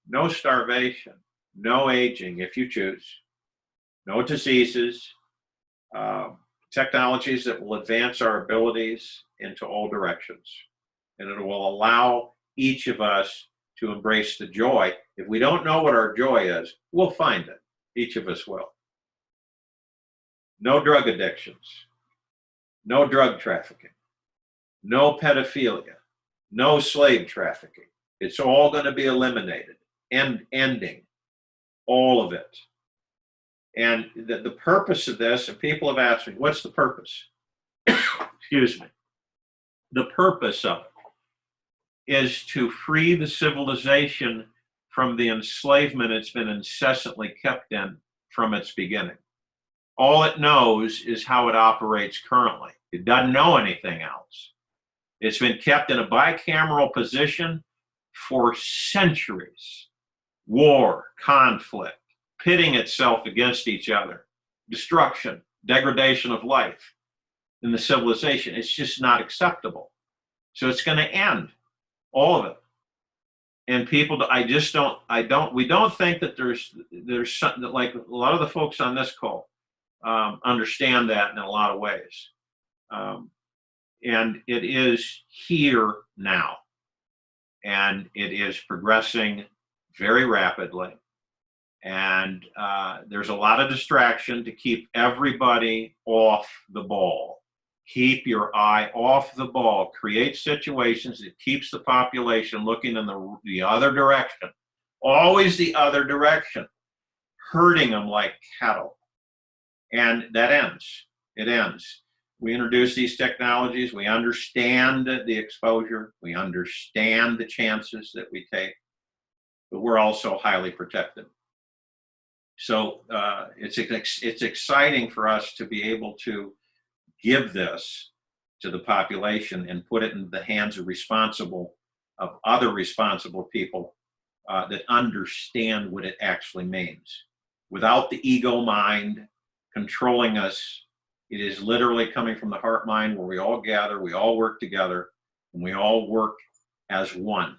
no starvation, no aging if you choose, no diseases, technologies that will advance our abilities into all directions. And it will allow each of us to embrace the joy. If we don't know what our joy is, we'll find it. Each of us will. No drug addictions, no drug trafficking, no pedophilia, no slave trafficking. It's all going to be eliminated, ending all of it. And the purpose of this, and people have asked me, what's the purpose? Excuse me. The purpose of it is to free the civilization from the enslavement it's been incessantly kept in from its beginning. All it knows is how it operates currently. It doesn't know anything else. It's been kept in a bicameral position for centuries. War, conflict, pitting itself against each other, destruction, degradation of life in the civilization. It's just not acceptable. So it's going to end, all of it. And people, we don't think that there's something that, like a lot of the folks on this call understand that in a lot of ways. And it is here now. And it is progressing very rapidly. And there's a lot of distraction to keep everybody off the ball. Keep your eye off the ball. Create situations that keeps the population looking in the other direction. Always the other direction. Herding them like cattle. And that ends. It ends. We introduce these technologies. We understand the exposure. We understand the chances that we take. But we're also highly protected. So it's exciting for us to be able to give this to the population and put it in the hands of other responsible people that understand what it actually means. Without the ego mind controlling us, it is literally coming from the heart mind where we all gather, we all work together, and we all work as one.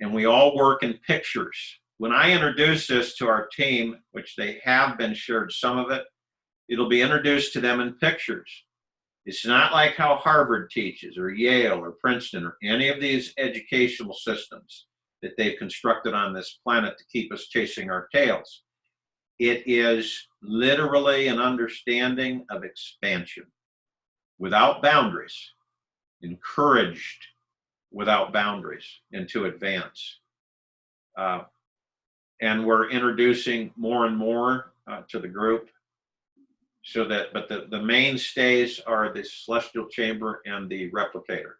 And we all work in pictures. When I introduce this to our team, which they have been shared some of it, it'll be introduced to them in pictures. It's not like how Harvard teaches or Yale or Princeton or any of these educational systems that they've constructed on this planet to keep us chasing our tails. It is literally an understanding of expansion without boundaries, encouraged without boundaries, and to advance. and we're introducing more and more to the group. So that, but the mainstays are the celestial chamber and the replicator.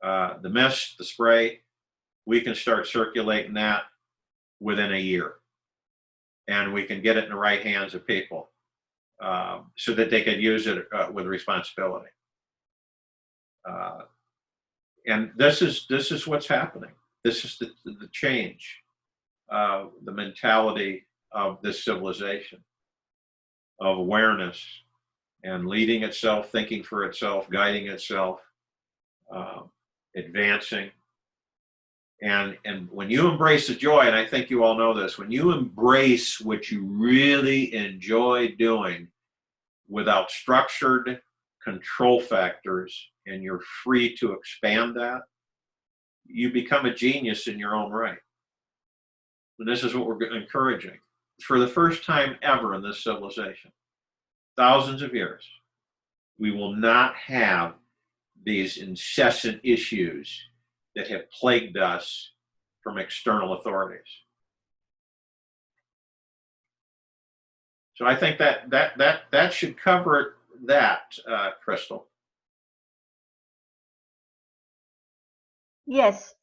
The mist, the spray, we can start circulating that within a year, and we can get it in the right hands of people so that they could use it with responsibility. And this is what's happening. This is the change, the mentality of this civilization, of awareness and leading itself, thinking for itself, guiding itself, advancing. And when you embrace the joy, and I think you all know this, when you embrace what you really enjoy doing without structured control factors, and you're free to expand that, you become a genius in your own right. And this is what we're encouraging. For the first time ever in this civilization, thousands of years, we will not have these incessant issues that have plagued us from external authorities. So I think that should cover that, Crystal. Yes,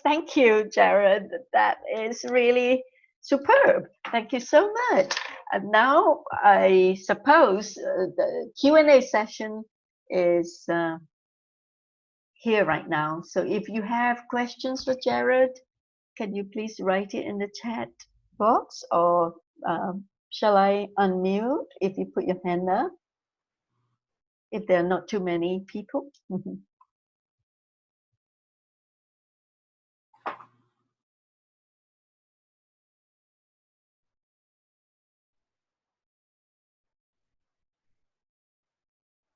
thank you, Jared. That is really superb. Thank you so much. And now I suppose the Q&A session is here right now. So if you have questions for Jared, can you please write it in the chat box, or shall I unmute if you put your hand up? If there are not too many people.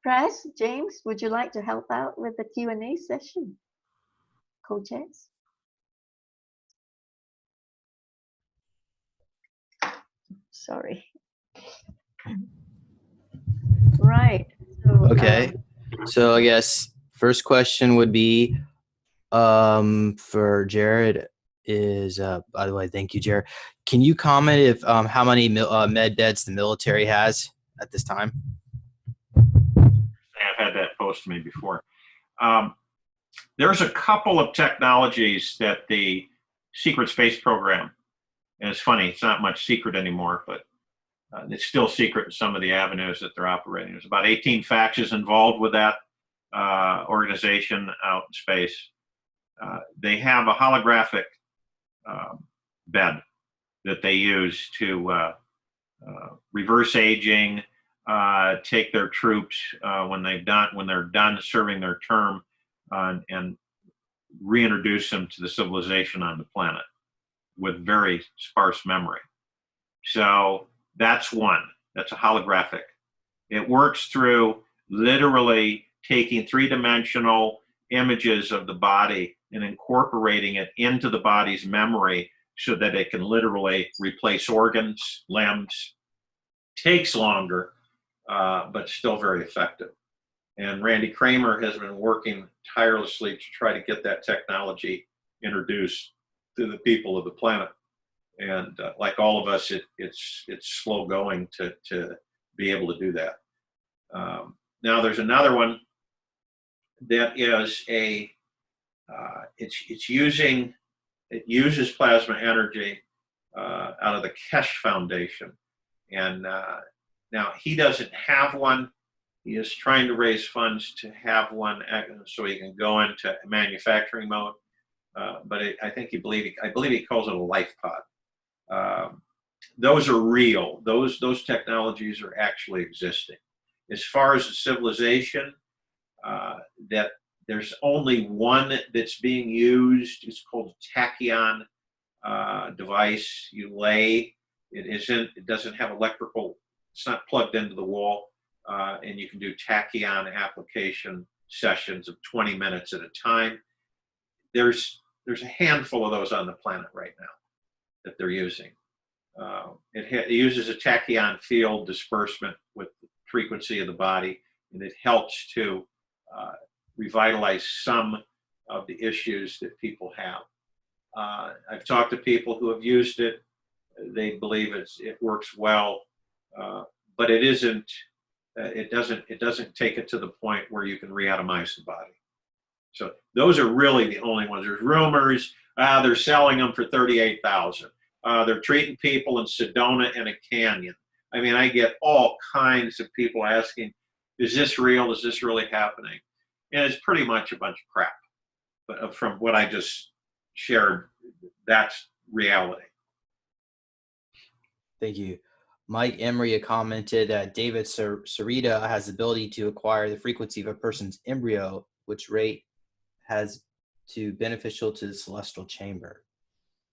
Press, James, would you like to help out with the Q&A session? Co-chairs? Sorry. Right. So, okay. So I guess first question would be for Jared is, by the way, thank you, Jared. Can you comment if how many med beds the military has at this time? I've had that posed to me before. There's a couple of technologies that the secret space program, and it's funny, it's not much secret anymore, but it's still secret in some of the avenues that they're operating. There's about 18 faxes involved with that organization out in space. They have a holographic bed that they use to reverse aging, take their troops when they're done serving their term, and reintroduce them to the civilization on the planet with very sparse memory. So that's one. That's a holographic. It works through literally taking three-dimensional images of the body and incorporating it into the body's memory so that it can literally replace organs, limbs. Takes longer, but still very effective. And Randy Kramer has been working tirelessly to try to get that technology introduced to the people of the planet. And like all of us, it's slow going to be able to do that. Now there's another one that is it uses plasma energy out of the Kesh Foundation. And now he doesn't have one. He is trying to raise funds to have one so he can go into manufacturing mode. But I believe he calls it a life pod. Those are real. Those technologies are actually existing. As far as the civilization, that there's only one that's being used. It's called a tachyon device. You lay. It doesn't have electrical. It's not plugged into the wall, and you can do tachyon application sessions of 20 minutes at a time. There's a handful of those on the planet right now that they're using. It uses a tachyon field disbursement with the frequency of the body, and it helps to revitalize some of the issues that people have. I've talked to people who have used it they believe it works well, but it isn't. It doesn't take it to the point where you can re-atomize the body. So those are really the only ones. There's rumors. They're selling them for $38,000. They're treating people in Sedona and a canyon. I mean, I get all kinds of people asking, "Is this real? Is this really happening?" And it's pretty much a bunch of crap. But from what I just shared, that's reality. Thank you. Mike Emery commented that David Sarita has the ability to acquire the frequency of a person's embryo, which rate has to beneficial to the celestial chamber.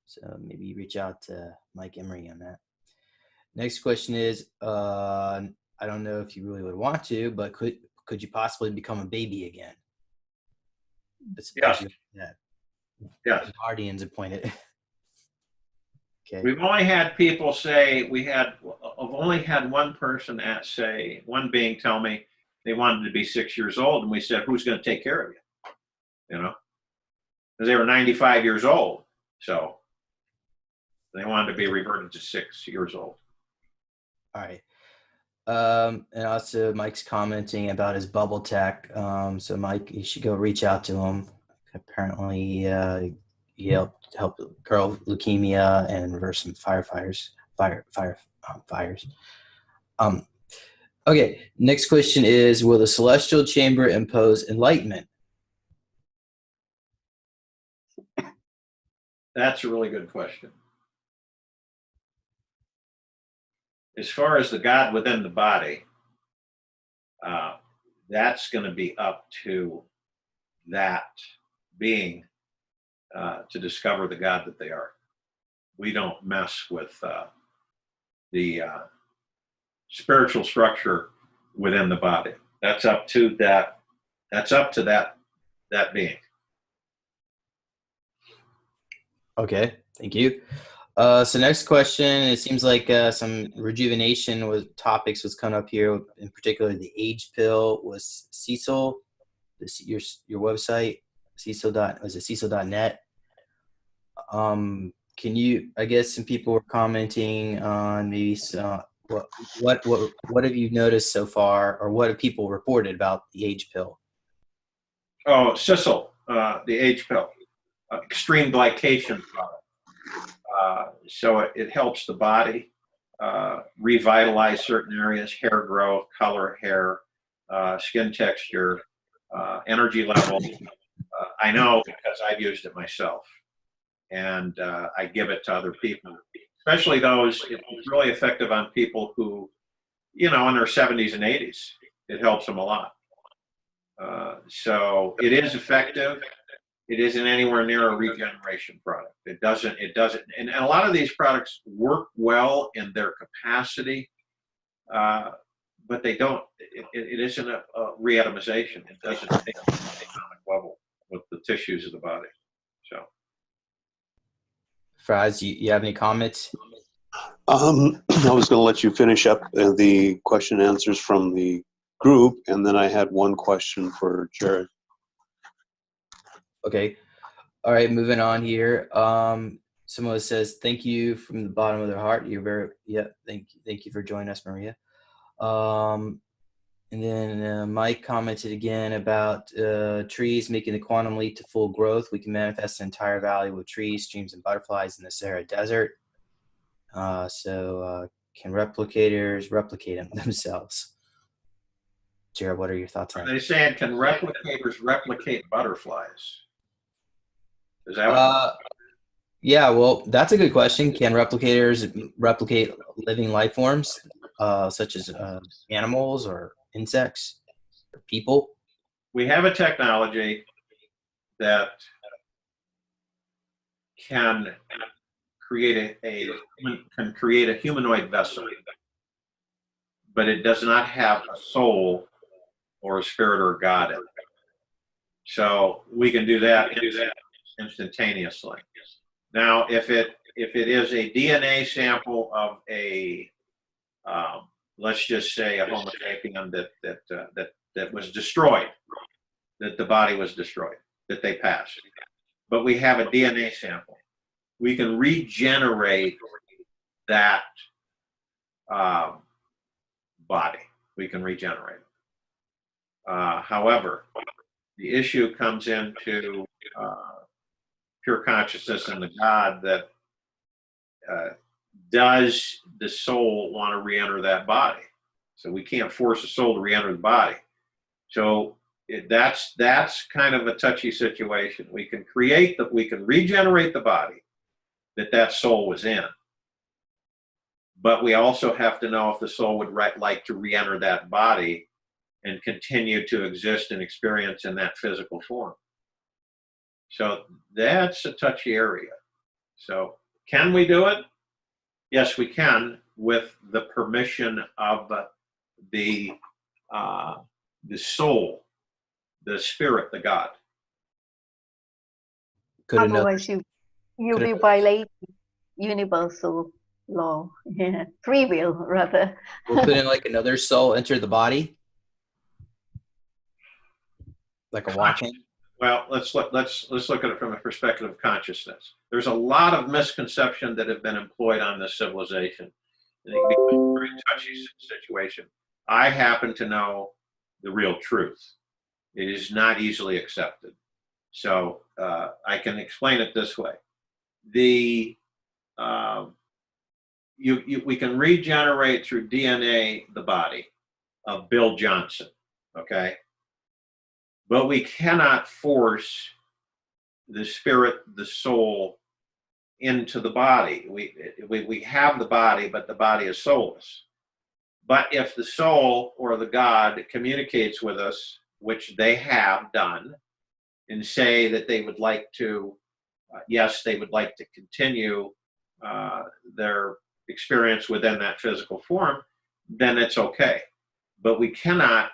So maybe reach out to Mike Emery on that. Next question is, I don't know if you really would want to, but could you possibly become a baby again? Yes. Yes. Guardians appointed. Okay. We've only had people say I've only had one person one being tell me they wanted to be 6 years old, and we said, "Who's going to take care of you?" You know, because they were 95 years old, so they wanted to be reverted to 6 years old. All right. And also Mike's commenting about his bubble tech. So Mike, you should go reach out to him. Apparently, he helped curl leukemia and reverse some fires. Okay. Next question is: will the celestial chamber impose enlightenment? That's a really good question. As far as the God within the body, that's going to be up to that being to discover the God that they are. We don't mess with the spiritual structure within the body. That's up to that. That's up to that being. Okay, thank you. So next question, it seems like some rejuvenation topics was coming up here, in particular the age pill was Cecil, your website, cecil.net. Can you, I guess some people were commenting on maybe what have you noticed so far, or what have people reported about the age pill? Oh, Cecil, the age pill, extreme glycation product. So it helps the body revitalize certain areas, hair growth, color hair, skin texture, energy level. I know because I've used it myself, and I give it to other people, especially those. It's really effective on people who, in their 70s and 80s. It helps them a lot. So it is effective. It isn't anywhere near a regeneration product. It doesn't, and a lot of these products work well in their capacity, but they don't, it isn't a re-atomization. It doesn't take the atomic level with the tissues of the body. So. Fraz, you have any comments? I was going to let you finish up the question and answers from the group, and then I had one question for Jared. Okay. All right, moving on here. Someone says, thank you from the bottom of their heart. You're very, thank you for joining us, Maria. And then Mike commented again about trees making the quantum leap to full growth. We can manifest an entire valley with trees, streams, and butterflies in the Sahara Desert. So can replicators replicate themselves? Jared, what are your thoughts on that? Are they saying, can replicators replicate butterflies? Is that what? Yeah, well, that's a good question. Can replicators replicate living life forms, such as animals or insects or people? We have a technology that can create a humanoid vessel, but it does not have a soul or a spirit or a God in it. So we can do that instantaneously. Now, if it is a DNA sample of a let's just say a Homo sapien that was destroyed, that the body was destroyed, that they passed, but we have a DNA sample, we can regenerate that body. We can regenerate it. However, the issue comes into pure consciousness and the God that does the soul want to re-enter that body? So we can't force the soul to re-enter the body. So that's kind of a touchy situation. We can we can regenerate the body that soul was in. But we also have to know if the soul would like to re-enter that body and continue to exist and experience in that physical form. So that's a touchy area. So can we do it? Yes, we can, with the permission of the soul, the spirit, the God. Otherwise, you'll be violating universal law, free will rather. Well, couldn't like another soul enter the body, like a walk-in? Well, let's look at it from a perspective of consciousness. There's a lot of misconception that have been employed on this civilization. It can be a very touchy situation. I happen to know the real truth. It is not easily accepted. So I can explain it this way. We can regenerate through DNA the body of Bill Johnson, okay? But we cannot force the spirit, the soul, into the body. We have the body, but the body is soulless. But if the soul or the God communicates with us, which they have done, and say that they would like to, yes, they would like to continue their experience within that physical form, then it's okay. But we cannot,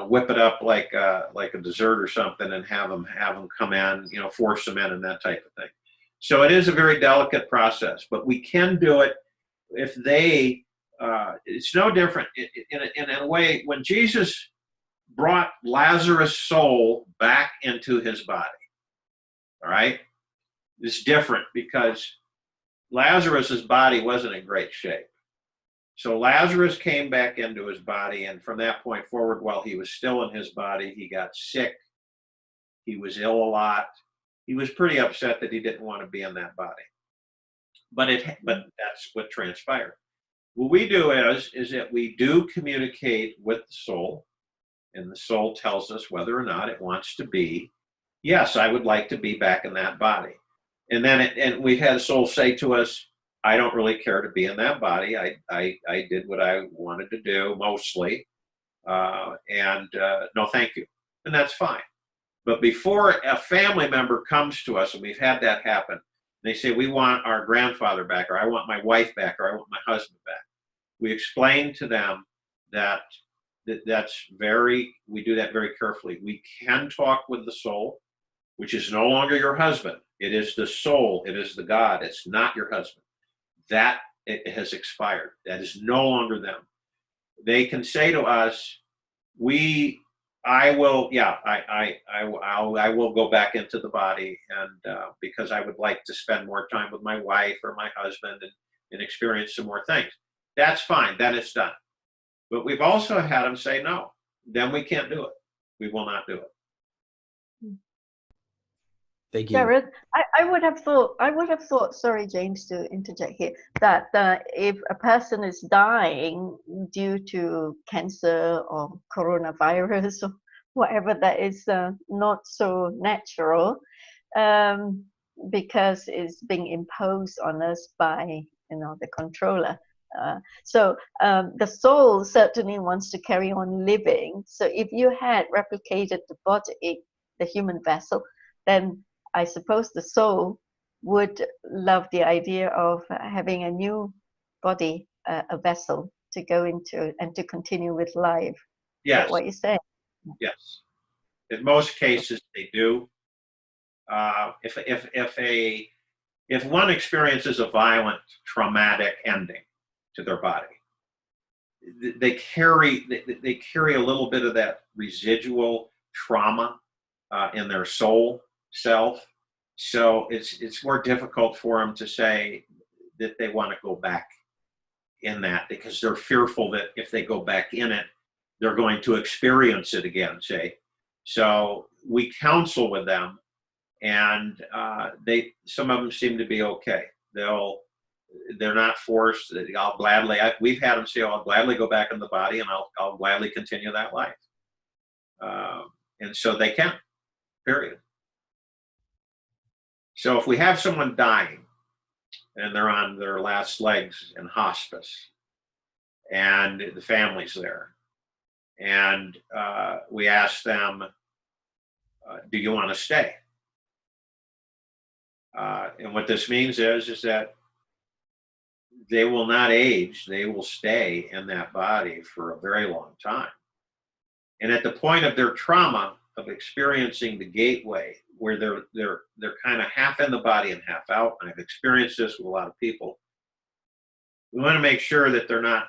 whip it up like a dessert or something and have them come in, force them in and that type of thing. So it is a very delicate process, but we can do it if they. It's no different in a way when Jesus brought Lazarus' soul back into his body. All right, it's different because Lazarus's body wasn't in great shape. So Lazarus came back into his body, and from that point forward, while he was still in his body, he got sick. He was ill a lot. He was pretty upset that he didn't want to be in that body. But that's what transpired. What we do is that we do communicate with the soul, and the soul tells us whether or not it wants to be. Yes, I would like to be back in that body. And then and we've had a soul say to us, I don't really care to be in that body. I did what I wanted to do mostly, and no thank you. And that's fine. But before a family member comes to us, and we've had that happen, they say, we want our grandfather back, or I want my wife back, or I want my husband back. We explain to them that we do that very carefully. We can talk with the soul, which is no longer your husband. It is the soul. It is the God. It's not your husband. That it has expired. That is no longer them. They can say to us, I will go back into the body, and because I would like to spend more time with my wife or my husband and experience some more things. That's fine. Then it's done. But we've also had them say no. Then we can't do it. We will not do it. Thank you. Jared, I would have thought, sorry, James, to interject here, that if a person is dying due to cancer or coronavirus or whatever that is not so natural, because it's being imposed on us by, the controller. So the soul certainly wants to carry on living. So if you had replicated the body, the human vessel, then I suppose the soul would love the idea of having a new body, a vessel to go into and to continue with life. Yes. Is that what you say? Yes. In most cases, they do. If one experiences a violent, traumatic ending to their body, they carry a little bit of that residual trauma in their soul self. So it's more difficult for them to say, that they want to go back in that, because they're fearful that if they go back in it, they're going to experience it again, say. So we counsel with them, and some of them seem to be okay. They're not forced. I'll gladly, we've had them say, I'll gladly go back in the body, and I'll gladly continue that life. And so they can, period. So if we have someone dying and they're on their last legs in hospice and the family's there, and we ask them, do you want to stay? And what this means is that they will not age. They will stay in that body for a very long time. And at the point of their trauma of experiencing the gateway, where they're kind of half in the body and half out, and I've experienced this with a lot of people, we want to make sure that they're not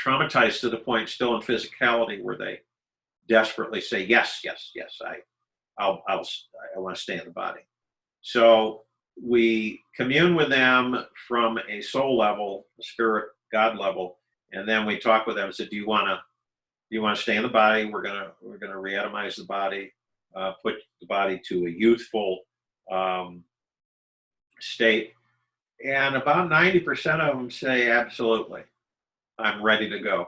traumatized to the point still in physicality where they desperately say, yes, I want to stay in the body. So we commune with them from a soul level, a spirit God level, and then we talk with them and say, do you want to stay in the body? We're gonna re-atomize the body, put the body to a youthful state. And about 90% of them say, absolutely, I'm ready to go.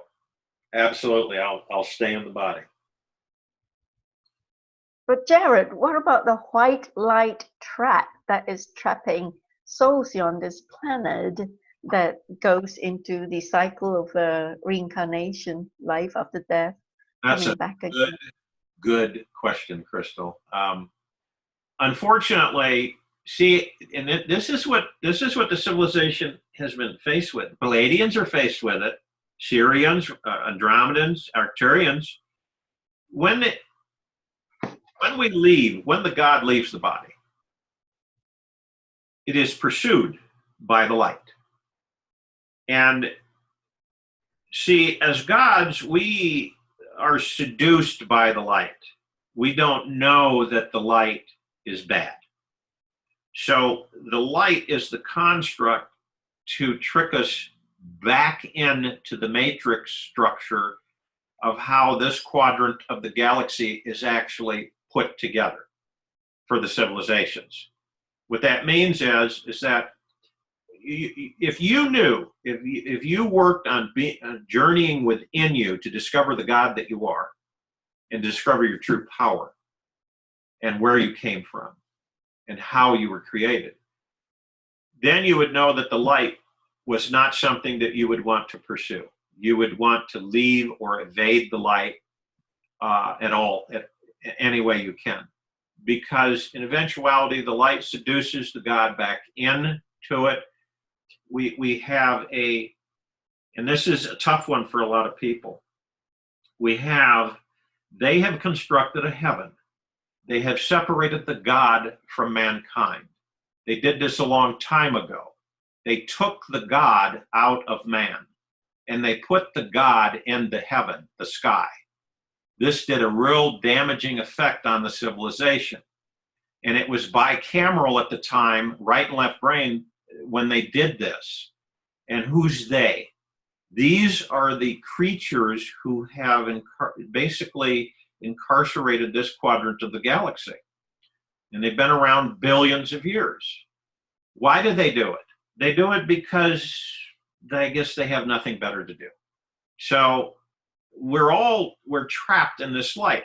Absolutely, I'll stay in the body. But Jared, what about the white light trap that is trapping souls on this planet that goes into the cycle of reincarnation, life after death? That's a good question, Crystal. Unfortunately, see, and this is what the civilization has been faced with. Palladians are faced with it. Syrians, Andromedans, Arcturians. When the God leaves the body, it is pursued by the light. And see, as gods, we are seduced by the light. We don't know that the light is bad. So the light is the construct to trick us back into the matrix structure of how this quadrant of the galaxy is actually put together for the civilizations. What that means is that if you worked on journeying within you to discover the God that you are and discover your true power and where you came from and how you were created, then you would know that the light was not something that you would want to pursue. You would want to leave or evade the light at all, any way you can. Because in eventuality, the light seduces the God back into it. We have and this is a tough one for a lot of people. They have constructed a heaven. They have separated the God from mankind. They did this a long time ago. They took the God out of man and they put the God into heaven, the sky. This did a real damaging effect on the civilization. And it was bicameral at the time, right and left brain, when they did this. And who's they? These are the creatures who have basically incarcerated this quadrant of the galaxy. And they've been around billions of years. Why do they do it? They do it because I guess they have nothing better to do. So we're trapped in this light.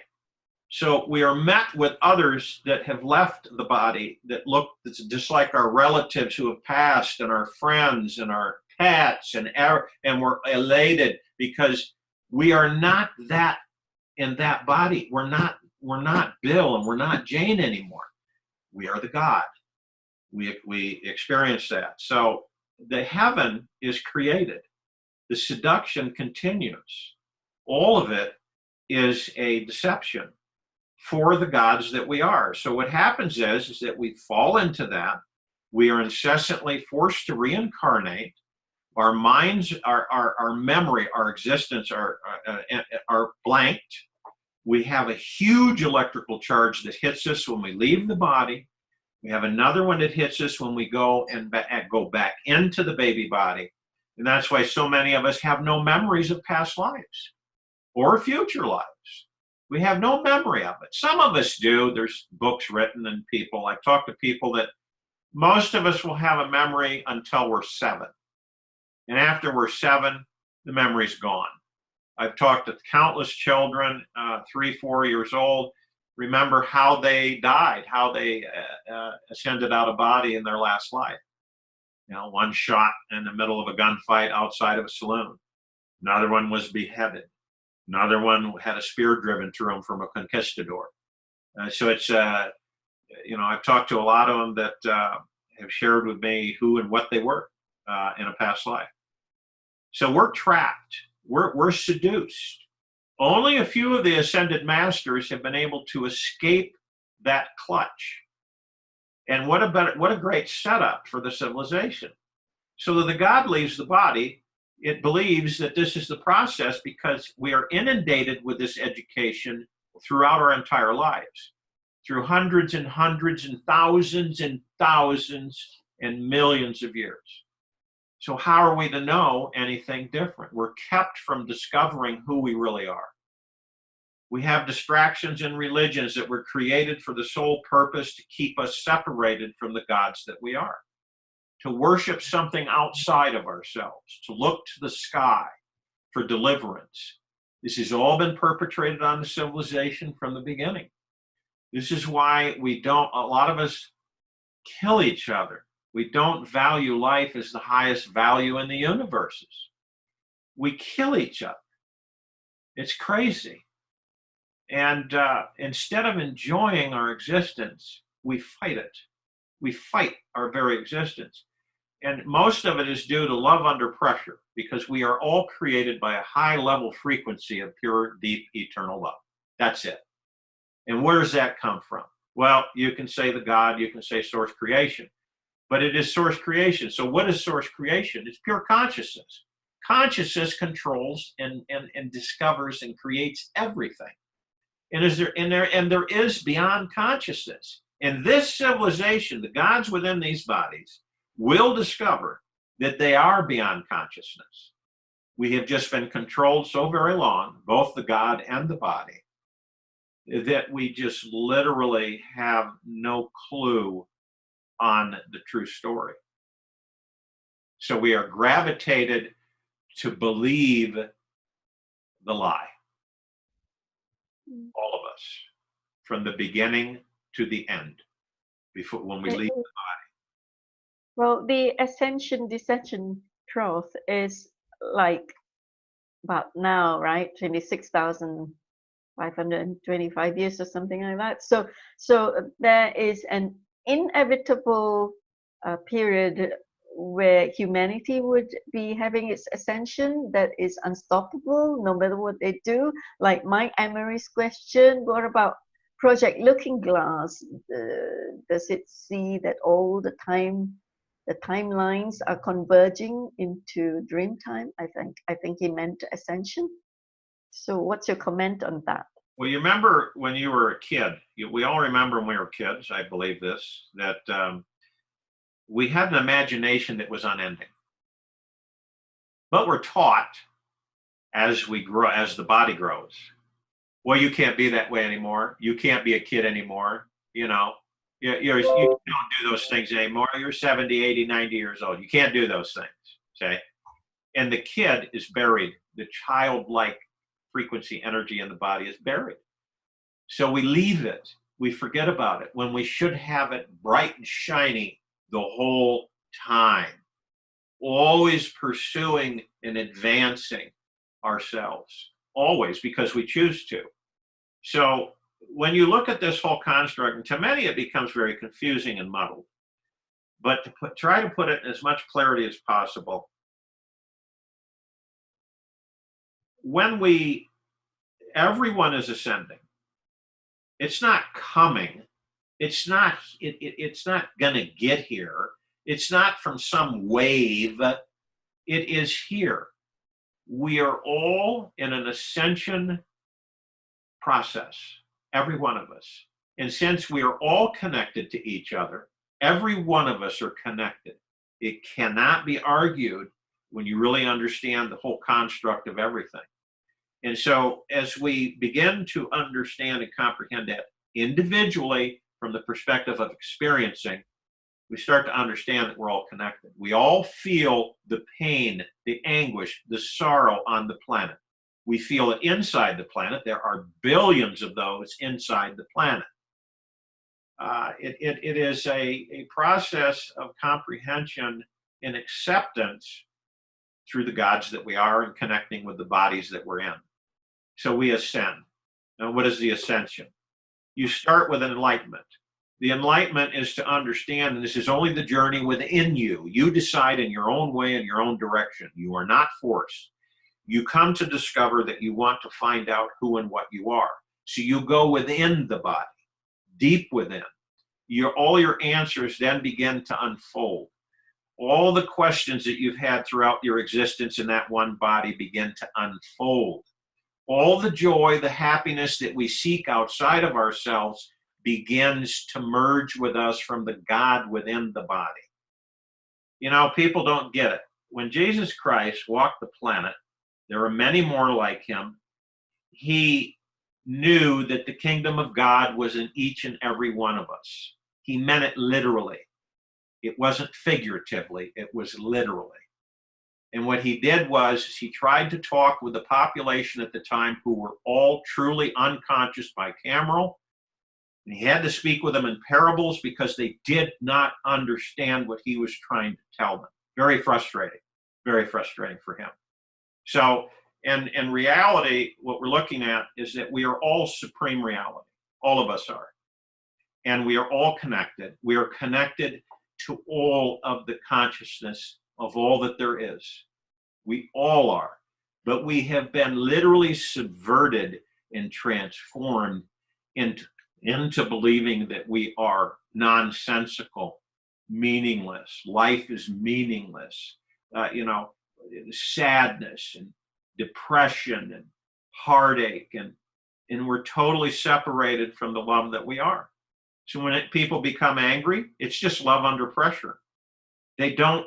So we are met with others that have left the body that look just like our relatives who have passed, and our friends and our pets, and we're elated because we are not that in that body. We're not Bill and we're not Jane anymore. We are the God. We experience that. So the heaven is created. The seduction continues. All of it is a deception for the gods that we are. So what happens is that we fall into that. We are incessantly forced to reincarnate. Our minds, our memory, our existence are blanked. We have a huge electrical charge that hits us when we leave the body. We have another one that hits us when we go back into the baby body. And that's why so many of us have no memories of past lives or future lives. We have no memory of it. Some of us do. There's books written and people. I've talked to people that most of us will have a memory until we're 7. And after we're 7, the memory's gone. I've talked to countless children, 3, 4 years old, remember how they died, how they ascended out of body in their last life. You know, one shot in the middle of a gunfight outside of a saloon. Another one was beheaded. Another one had a spear driven through him from a conquistador. So it's, you know, I've talked to a lot of them that have shared with me who and what they were in a past life. So we're trapped. We're seduced. Only a few of the ascended masters have been able to escape that clutch. And what a great setup for the civilization. So that the God leaves the body, it believes that this is the process because we are inundated with this education throughout our entire lives, through hundreds and hundreds and thousands and millions of years. So how are we to know anything different? We're kept from discovering who we really are. We have distractions in religions that were created for the sole purpose to keep us separated from the gods that we are, to worship something outside of ourselves, to look to the sky for deliverance. This has all been perpetrated on the civilization from the beginning. This is why a lot of us kill each other. We don't value life as the highest value in the universes. We kill each other. It's crazy. And instead of enjoying our existence, we fight it. We fight our very existence. And most of it is due to love under pressure, because we are all created by a high level frequency of pure, deep, eternal love. That's it. And where does that come from? Well, you can say the God, you can say source creation, but it is source creation. So what is source creation? It's pure consciousness. Consciousness controls and discovers and creates everything. And there is beyond consciousness. And this civilization, the gods within these bodies, will discover that they are beyond consciousness. We have just been controlled so very long, both the God and the body, that we just literally have no clue on the true story. So we are gravitated to believe the lie. All of us, from the beginning to the end, before when we leave the body. Well, the ascension descension truth is like about now, right? 26,525 years or something like that. So there is an inevitable period where humanity would be having its ascension that is unstoppable no matter what they do. Like Mike Emery's question, what about Project Looking Glass? Does it see that all the timelines are converging into dream time? I think he meant ascension. So what's your comment on that? Well, you remember when you were a kid, we all remember when we were kids, I believe this, that we had an imagination that was unending. But we're taught as we grow, as the body grows, well, you can't be that way anymore. You can't be a kid anymore. You know, you don't do those things anymore. You're 70, 80, 90 years old. You can't do those things, okay? And the kid is buried. The childlike frequency energy in the body is buried. So we leave it. We forget about it when we should have it bright and shiny the whole time, always pursuing and advancing ourselves, always, because we choose to. So when you look at this whole construct, and to many it becomes very confusing and muddled, but to try to put it in as much clarity as possible, when everyone is ascending, it's not coming. It's not gonna get here. It's not from some wave. It is here. We are all in an ascension process, every one of us. And since we are all connected to each other, Every one of us are connected. It cannot be argued when you really understand the whole construct of everything. And so as we begin to understand and comprehend that individually from the perspective of experiencing, we start to understand that we're all connected. We all feel the pain, the anguish, the sorrow on the planet. We feel it inside the planet. There are billions of those inside the planet. It is a process of comprehension and acceptance through the gods that we are and connecting with the bodies that we're in. So we ascend. Now, what is the ascension? You start with an enlightenment. The enlightenment is to understand, and this is only the journey within you. You decide in your own way, in your own direction. You are not forced. You come to discover that you want to find out who and what you are. So you go within the body, deep within. All your answers then begin to unfold. All the questions that you've had throughout your existence in that one body begin to unfold. All the joy, the happiness that we seek outside of ourselves begins to merge with us from the God within the body. You know, people don't get it. When Jesus Christ walked the planet, there are many more like him. He knew that the kingdom of God was in each and every one of us. He meant it literally. It wasn't figuratively, it was literally. And what he did was he tried to talk with the population at the time who were all truly unconscious bicameral. And he had to speak with them in parables because they did not understand what he was trying to tell them. Very frustrating for him. So, in reality, what we're looking at is that we are all supreme reality. All of us are. And we are all connected. We are connected to all of the consciousness of all that there is. We all are. But we have been literally subverted and transformed into believing that we are nonsensical, meaningless. Life is meaningless. Sadness and depression and heartache, and we're totally separated from the love that we are. So when people become angry, it's just love under pressure. They don't,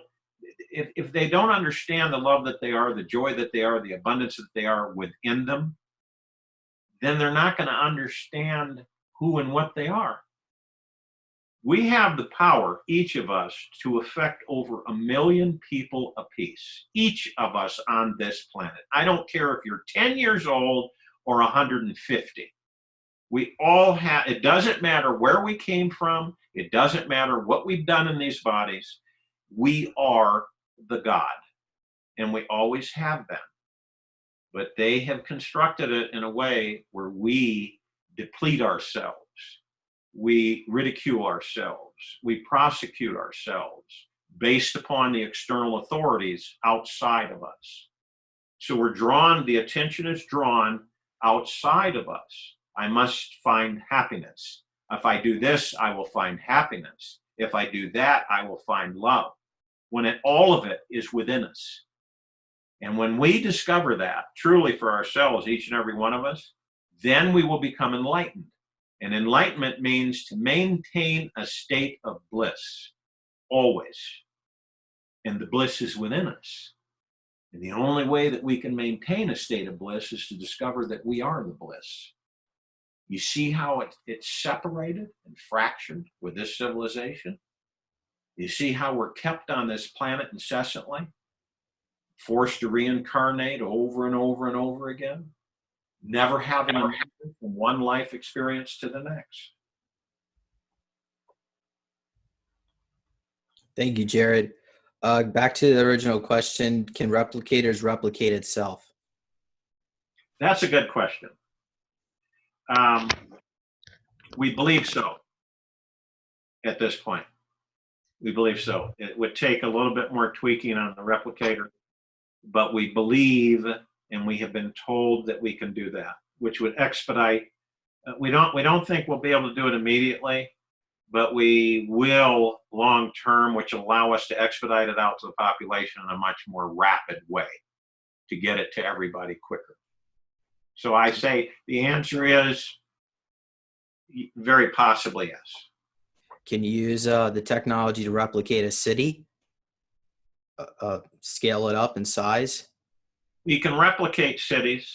if they don't understand the love that they are, the joy that they are, the abundance that they are within them, then they're not going to understand who and what they are. We have the power, each of us, to affect over 1 million people apiece, each of us on this planet. I don't care if you're 10 years old or 150. We all have, it doesn't matter where we came from, it doesn't matter what we've done in these bodies, we are the God, and we always have been. But they have constructed it in a way where we deplete ourselves. We ridicule ourselves. We prosecute ourselves based upon the external authorities outside of us. So the attention is drawn outside of us. I must find happiness. If I do this, I will find happiness. If I do that, I will find love. When all of it is within us. And when we discover that truly for ourselves, each and every one of us, then we will become enlightened. And enlightenment means to maintain a state of bliss, always. And the bliss is within us. And the only way that we can maintain a state of bliss is to discover that we are the bliss. You see how it's separated and fractured with this civilization? You see how we're kept on this planet incessantly, forced to reincarnate over and over and over again, never having a from one life experience to the next. Thank you, Jared. Back to the original question, can replicators replicate itself? That's a good question. We believe so at this point. We believe so. It would take a little bit more tweaking on the replicator, but we believe, and we have been told that we can do that, which would expedite. We don't think we'll be able to do it immediately, but we will long term, which will allow us to expedite it out to the population in a much more rapid way to get it to everybody quicker. So I say the answer is very possibly yes. Can you use the technology to replicate a city? Scale it up in size? We can replicate cities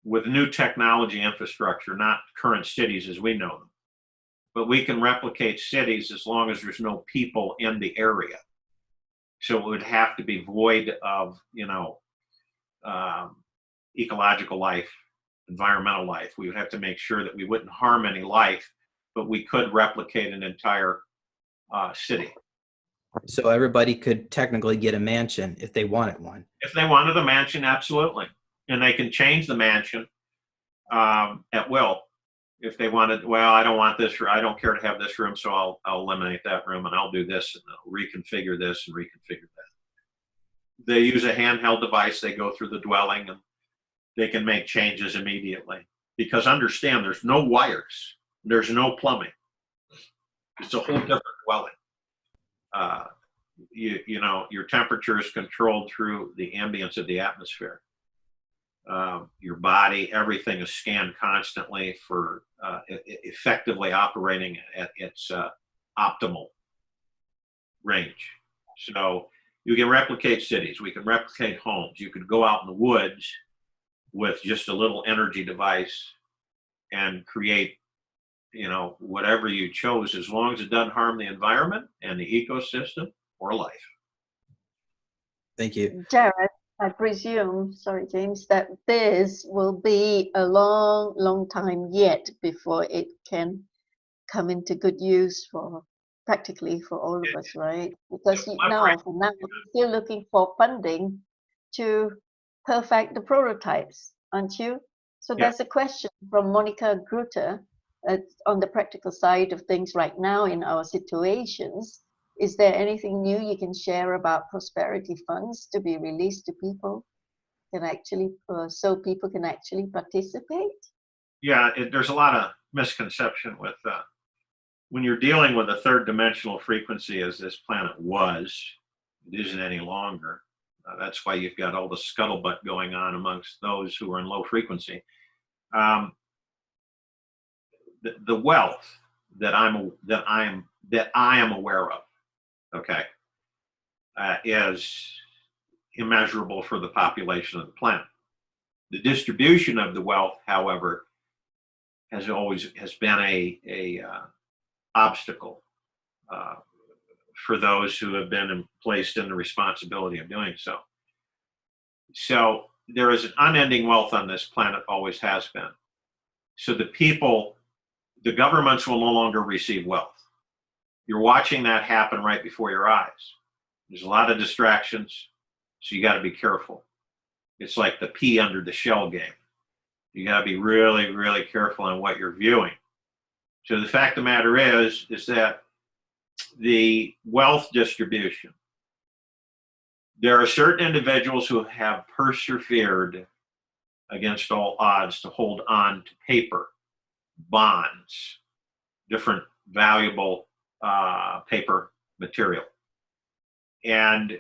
with new technology infrastructure, not current cities as we know them. But we can replicate cities as long as there's no people in the area. So it would have to be void of, ecological life, environmental life. We would have to make sure that we wouldn't harm any life, but we could replicate an entire city. So everybody could technically get a mansion if they wanted one. If they wanted a mansion, absolutely. And they can change the mansion at will. If they wanted, well, I don't want this, or I don't care to have this room, so I'll eliminate that room and I'll do this and I'll reconfigure this and reconfigure that. They use a handheld device. They go through the dwelling and they can make changes immediately. Because understand, there's no wires. There's no plumbing. It's a whole different dwelling. Your temperature is controlled through the ambience of the atmosphere. Your body, everything is scanned constantly for effectively operating at its optimal range. So you can replicate cities. We can replicate homes. You could go out in the woods with just a little energy device and create, whatever you chose, as long as it doesn't harm the environment and the ecosystem or life. Thank you. Jared, I presume, sorry, James, that this will be a long, long time yet before it can come into good use practically for all of us, right? Because for now, we're still looking for funding to perfect the prototypes, aren't you? So there's a question from Monica Grutter on the practical side of things right now in our situations. Is there anything new you can share about prosperity funds to be released to people, so people can actually participate? Yeah, there's a lot of misconception with when you're dealing with a third dimensional frequency, as this planet was. It isn't any longer. That's why you've got all the scuttlebutt going on amongst those who are in low frequency. The wealth that I am aware of, okay, is immeasurable for the population of the planet. The distribution of the wealth, however, has been a obstacle for those who have been placed in the responsibility of doing so. So there is an unending wealth on this planet, always has been. So the governments will no longer receive wealth. You're watching that happen right before your eyes. There's a lot of distractions, so you got to be careful. It's like the pea under the shell game. You got to be really, really careful on what you're viewing. So the fact of the matter is that the wealth distribution, there are certain individuals who have persevered against all odds to hold on to paper, bonds, different valuable paper material. And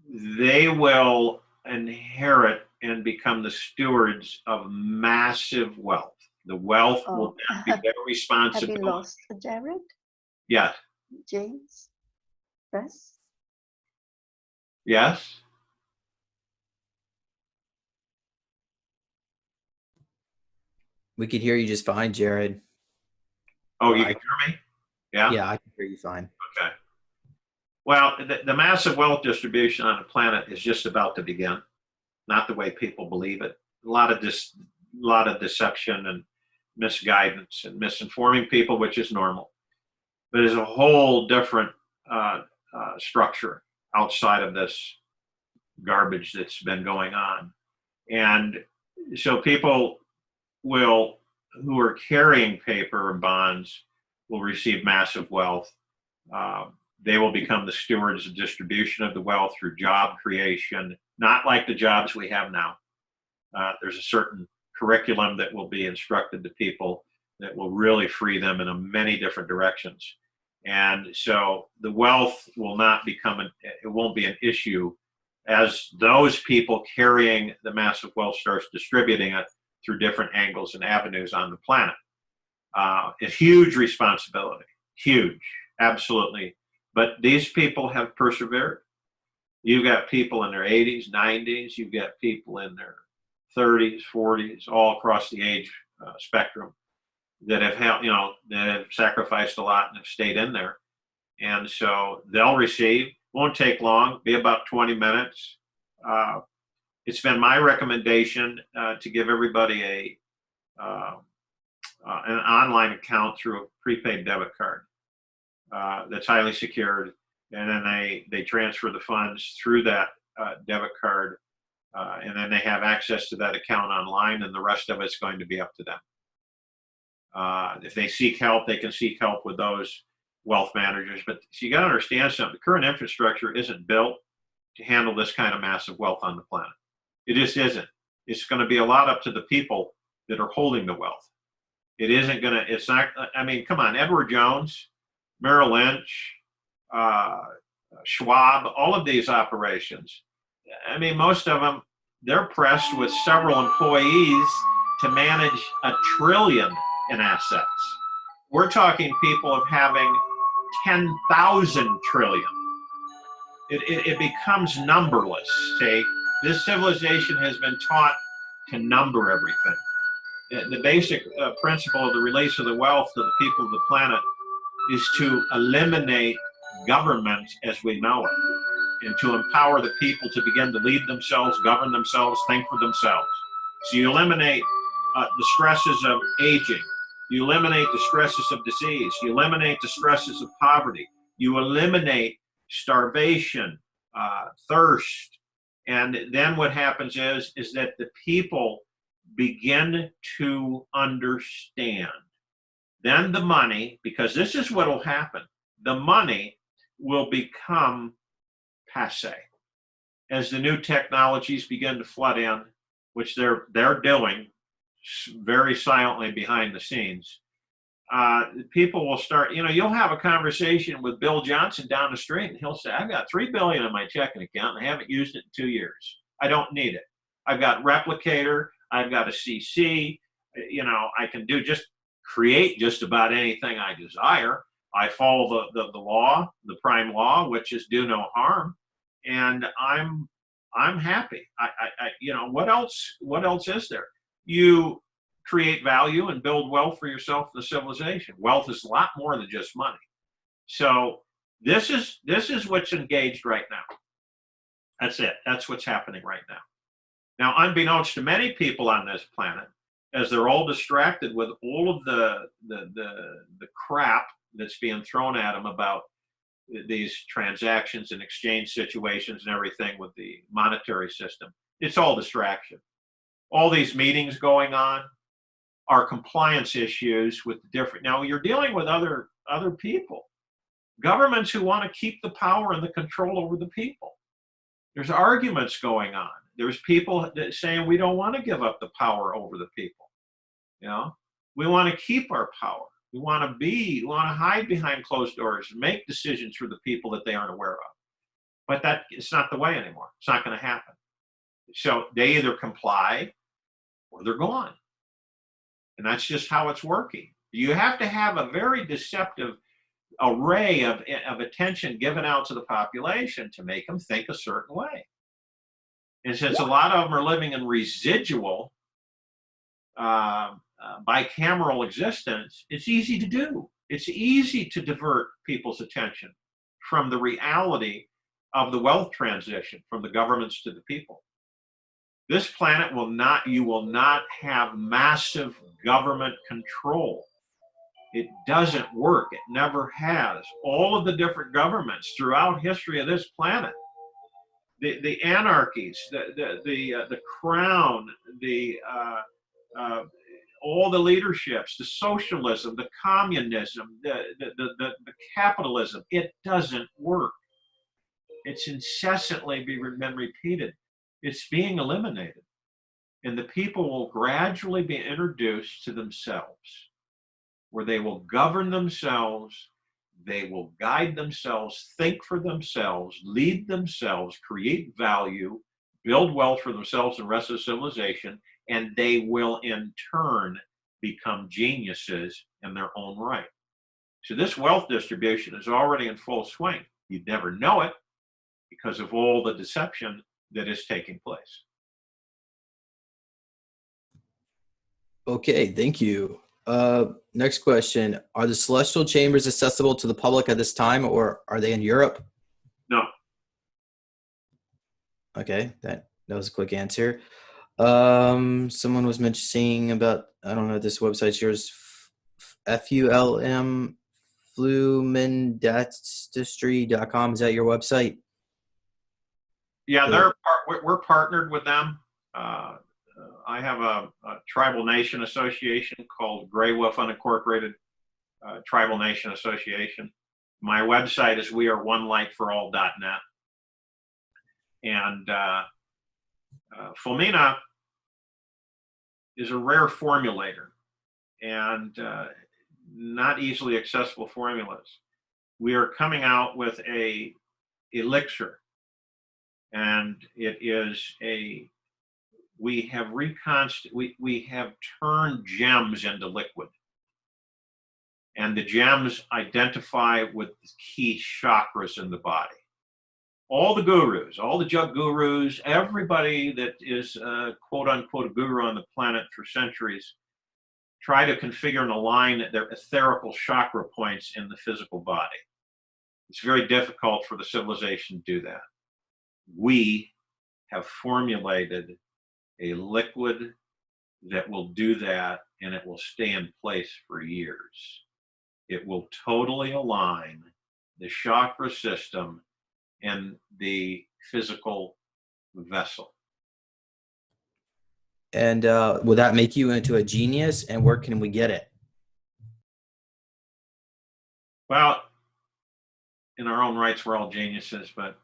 they will inherit and become the stewards of massive wealth. The wealth will then be their responsibility. Have you lost Jared? Yes. James? Russ? Yes. We could hear you just fine, Jared. Oh, you can hear me? Yeah? Yeah, I can hear you fine. Okay. Well, the massive wealth distribution on the planet is just about to begin. Not the way people believe it. A lot of deception and misguidance and misinforming people, which is normal. But there's a whole different structure outside of this garbage that's been going on. And so people who are carrying paper and bonds will receive massive wealth. They will become the stewards of distribution of the wealth through job creation, not like the jobs we have now. There's a certain curriculum that will be instructed to people that will really free them in many different directions. And so the wealth will not become, it won't be an issue as those people carrying the massive wealth starts distributing it through different angles and avenues on the planet. A huge responsibility, huge, absolutely. But these people have persevered. You've got people in their 80s, 90s. You've got people in their 30s, 40s, all across the age spectrum that have that have sacrificed a lot and have stayed in there. And so they'll receive. Won't take long. Be about 20 minutes. It's been my recommendation to give everybody an online account through a prepaid debit card that's highly secured, and then they transfer the funds through that debit card, and then they have access to that account online, and the rest of it's going to be up to them. If they seek help, they can seek help with those wealth managers. But so you got to understand something. The current infrastructure isn't built to handle this kind of massive wealth on the planet. It just isn't. It's going to be a lot up to the people that are holding the wealth. It isn't going to, it's not, I mean, come on, Edward Jones, Merrill Lynch, Schwab, all of these operations. I mean, most of them, they're pressed with several employees to manage $1 trillion in assets. We're talking people of having 10,000 trillion. It becomes numberless. See, this civilization has been taught to number everything. The basic principle of the release of the wealth to the people of the planet is to eliminate government as we know it, and to empower the people to begin to lead themselves, govern themselves, think for themselves. So you eliminate the stresses of aging. You eliminate the stresses of disease. You eliminate the stresses of poverty. You eliminate starvation, thirst. And then what happens is that the people begin to understand. Then the money, because this is what will happen, the money will become passe. As the new technologies begin to flood in, which they're doing very silently behind the scenes, people will start, you'll have a conversation with Bill Johnson down the street and he'll say, I've got $3 billion in my checking account and I haven't used it in 2 years. I don't need it. I've got Replicator, I've got a CC, I can create just about anything I desire. I follow the law, the prime law, which is do no harm, and I'm happy. What else is there? You create value and build wealth for yourself and the civilization. Wealth is a lot more than just money. So this is what's engaged right now. That's it. That's what's happening right now. Now, unbeknownst to many people on this planet, as they're all distracted with all of the crap that's being thrown at them about these transactions and exchange situations and everything with the monetary system, it's all distraction. All these meetings going on are compliance issues with the different. Now you're dealing with other people, governments who want to keep the power and the control over the people. There's arguments going on. There's people that saying we don't want to give up the power over the people. We want to keep our power. We want to hide behind closed doors and make decisions for the people that they aren't aware of. But it's not the way anymore. It's not going to happen. So they either comply or they're gone. And that's just how it's working. You have to have a very deceptive array of attention given out to the population to make them think a certain way. And since a lot of them are living in residual bicameral existence, it's easy to do. It's easy to divert people's attention from the reality of the wealth transition from the governments to the people. This planet you will not have massive government control. It doesn't work. It never has. All of the different governments throughout history of this planet, the anarchies, the crown, all the leaderships, the socialism, the communism, the capitalism, it doesn't work. It's incessantly been repeated. It's being eliminated. And the people will gradually be introduced to themselves, where they will govern themselves, they will guide themselves, think for themselves, lead themselves, create value, build wealth for themselves and the rest of the civilization, and they will in turn become geniuses in their own right. So this wealth distribution is already in full swing. You'd never know it because of all the deception that is taking place. Okay, thank you. Next question. Are the celestial chambers accessible to the public at this time, or are they in Europe? No. Okay, that was a quick answer. Someone was mentioning about, I don't know, this website's yours, FULM, flumindustry.com. Is that your website? Yeah, we're partnered with them. I have a tribal nation association called Grey Wolf Unincorporated Tribal Nation Association. My website is weareonelightforall.net. And Fulmina is a rare formulator and not easily accessible formulas. We are coming out with a elixir, and it is we have turned gems into liquid, and the gems identify with the key chakras in the body. All the gurus, all the jug gurus, everybody that is quote unquote a guru on the planet for centuries, try to configure and align their etherical chakra points in the physical body. It's very difficult for the civilization to do that. We have formulated a liquid that will do that, and it will stay in place for years. It will totally align the chakra system and the physical vessel. And will that make you into a genius, and where can we get it? Well, in our own rights, we're all geniuses, but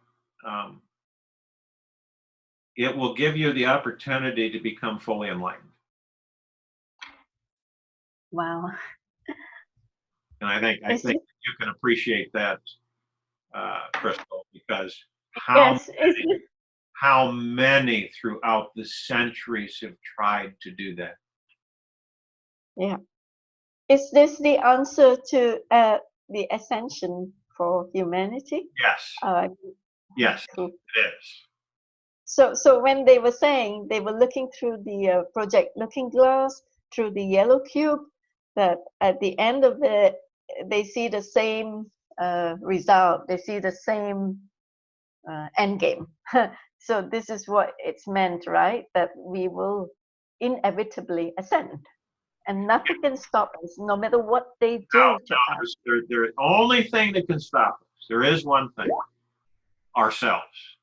it will give you the opportunity to become fully enlightened. Wow. And I think you can appreciate that, Crystal, because how many throughout the centuries have tried to do that? Yeah. Is this the answer to the ascension for humanity? Yes. Yes, it is. So when they were saying they were looking through the project Looking Glass, through the yellow cube, that at the end of it, they see the same result. They see the same end game. So this is what it's meant, right? That we will inevitably ascend, and nothing can stop us, no matter what they do to us. The only thing that can stop us, there is one thing: ourselves.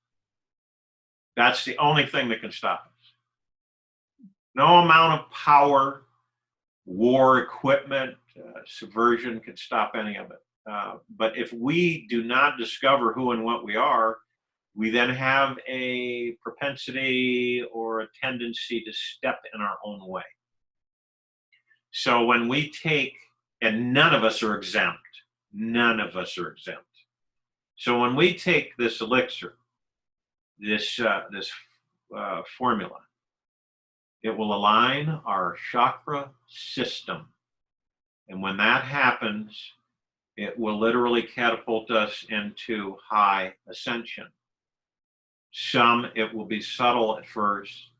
That's the only thing that can stop us. No amount of power, war equipment, subversion can stop any of it. But if we do not discover who and what we are, we then have a propensity or a tendency to step in our own way. So when we take, and none of us are exempt, none of us are exempt. So when we take this elixir, this formula, it will align our chakra system. And when that happens, it will literally catapult us into high ascension. Some, it will be subtle at first,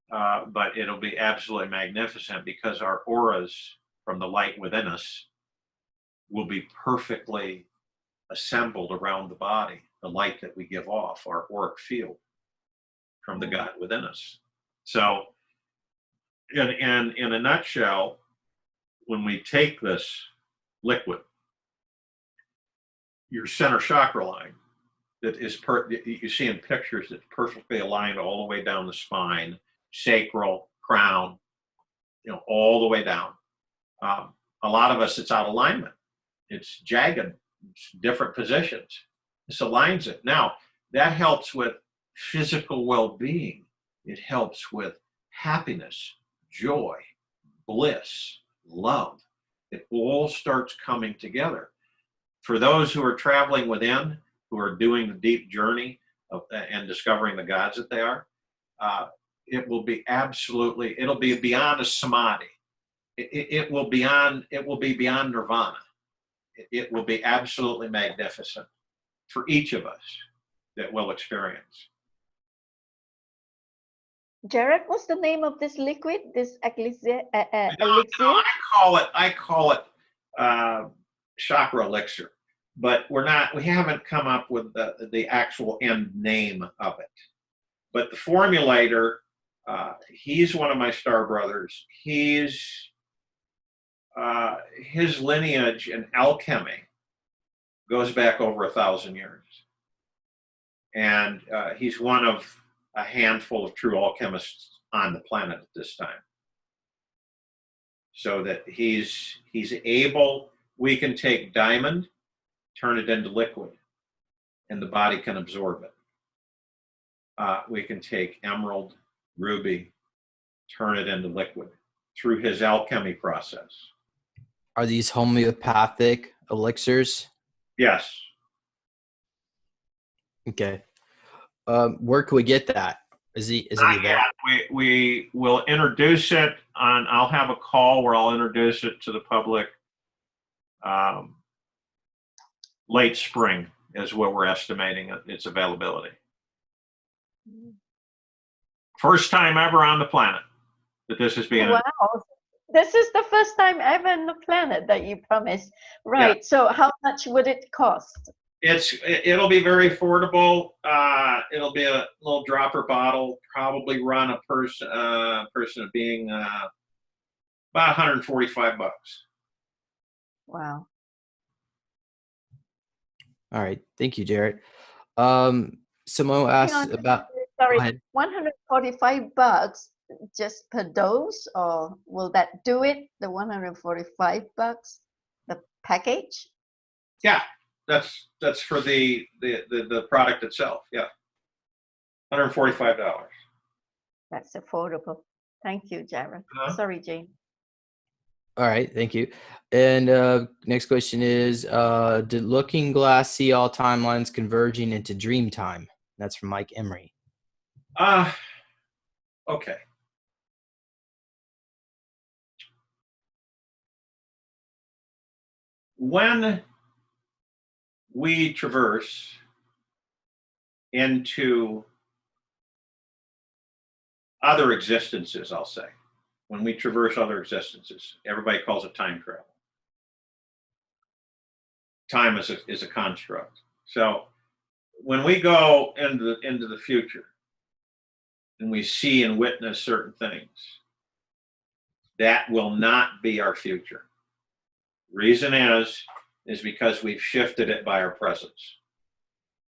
but it'll be absolutely magnificent, because our auras from the light within us will be perfectly assembled around the body, the light that we give off, our auric field from the God within us. So in a nutshell, when we take this liquid, your center chakra line that is you see in pictures, that's perfectly aligned all the way down the spine, sacral, crown, all the way down. A lot of us, it's out of alignment. It's jagged, it's different positions. This aligns it. Now, that helps with physical well-being. It helps with happiness, joy, bliss, love. It all starts coming together. For those who are traveling within, who are doing the deep journey and discovering the gods that they are, it will be it'll be beyond a samadhi. it will be beyond nirvana. It will be absolutely magnificent for each of us that will experience. Jared, what's the name of this liquid? This elixir? I call it chakra elixir, but we haven't come up with the actual end name of it. But the formulator, he's one of my star brothers. His lineage in alchemy goes back over 1,000 years. And he's one of a handful of true alchemists on the planet at this time. So that he's able, we can take diamond, turn it into liquid, and the body can absorb it. We can take emerald, ruby, turn it into liquid through his alchemy process. Are these homeopathic elixirs? Yes. Okay. Where can we get that? Is he there? We will introduce it on, I'll have a call where I'll introduce it to the public. Late spring is what we're estimating its availability. First time ever on the planet that this is being. Wow. This is the first time ever on the planet that you promised. Right. Yeah. So how much would it cost? It'll be very affordable. It'll be a little dropper bottle, probably run a person being about $145. Wow. All right. Thank you, Jared. Someone asked about. Sorry, $145 just per dose, or will that do it? The $145, the package? Yeah. That's for the product itself. Yeah, $145. That's affordable. Thank you, Jared. Sorry, Jane. All right, thank you. And next question is, did Looking Glass see all timelines converging into dream time? That's from Mike Emery. Okay. When we traverse into other existences, I'll say, when we traverse other existences, everybody calls it time travel. Time is a construct. So when we go into the future and we see and witness certain things, that will not be our future. Reason is because we've shifted it by our presence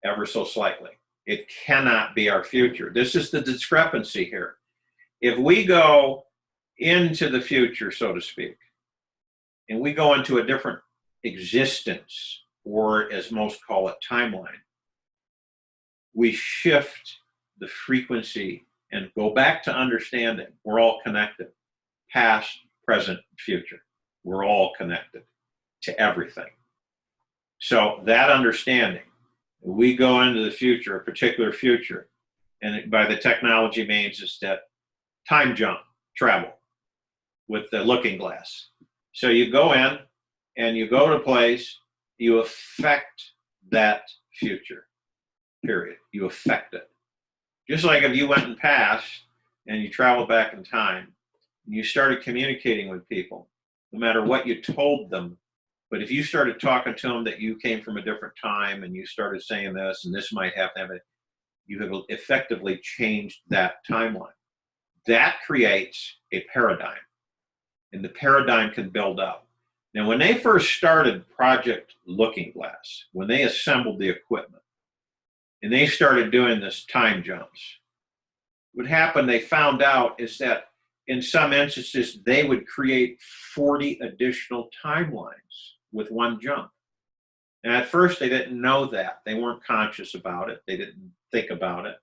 ever so slightly. It cannot be our future. This is the discrepancy here. If we go into the future, so to speak, and we go into a different existence, or as most call it, timeline, we shift the frequency and go back to understanding we're all connected. Past, present, future. We're all connected to everything. So that understanding, we go into the future, a particular future, and by the technology means is that time jump travel with the looking glass. So you go in and you go to a place, you affect that future, period. You affect it. Just like if you went in past and you traveled back in time and you started communicating with people, no matter what you told them, but if you started talking to them that you came from a different time and you started saying this and this might happen, you have effectively changed that timeline. That creates a paradigm, and the paradigm can build up. Now, when they first started Project Looking Glass, when they assembled the equipment and they started doing this time jumps, what happened, they found out is that in some instances, they would create 40 additional timelines with one jump. And at first, they didn't know that. They weren't conscious about it. They didn't think about it.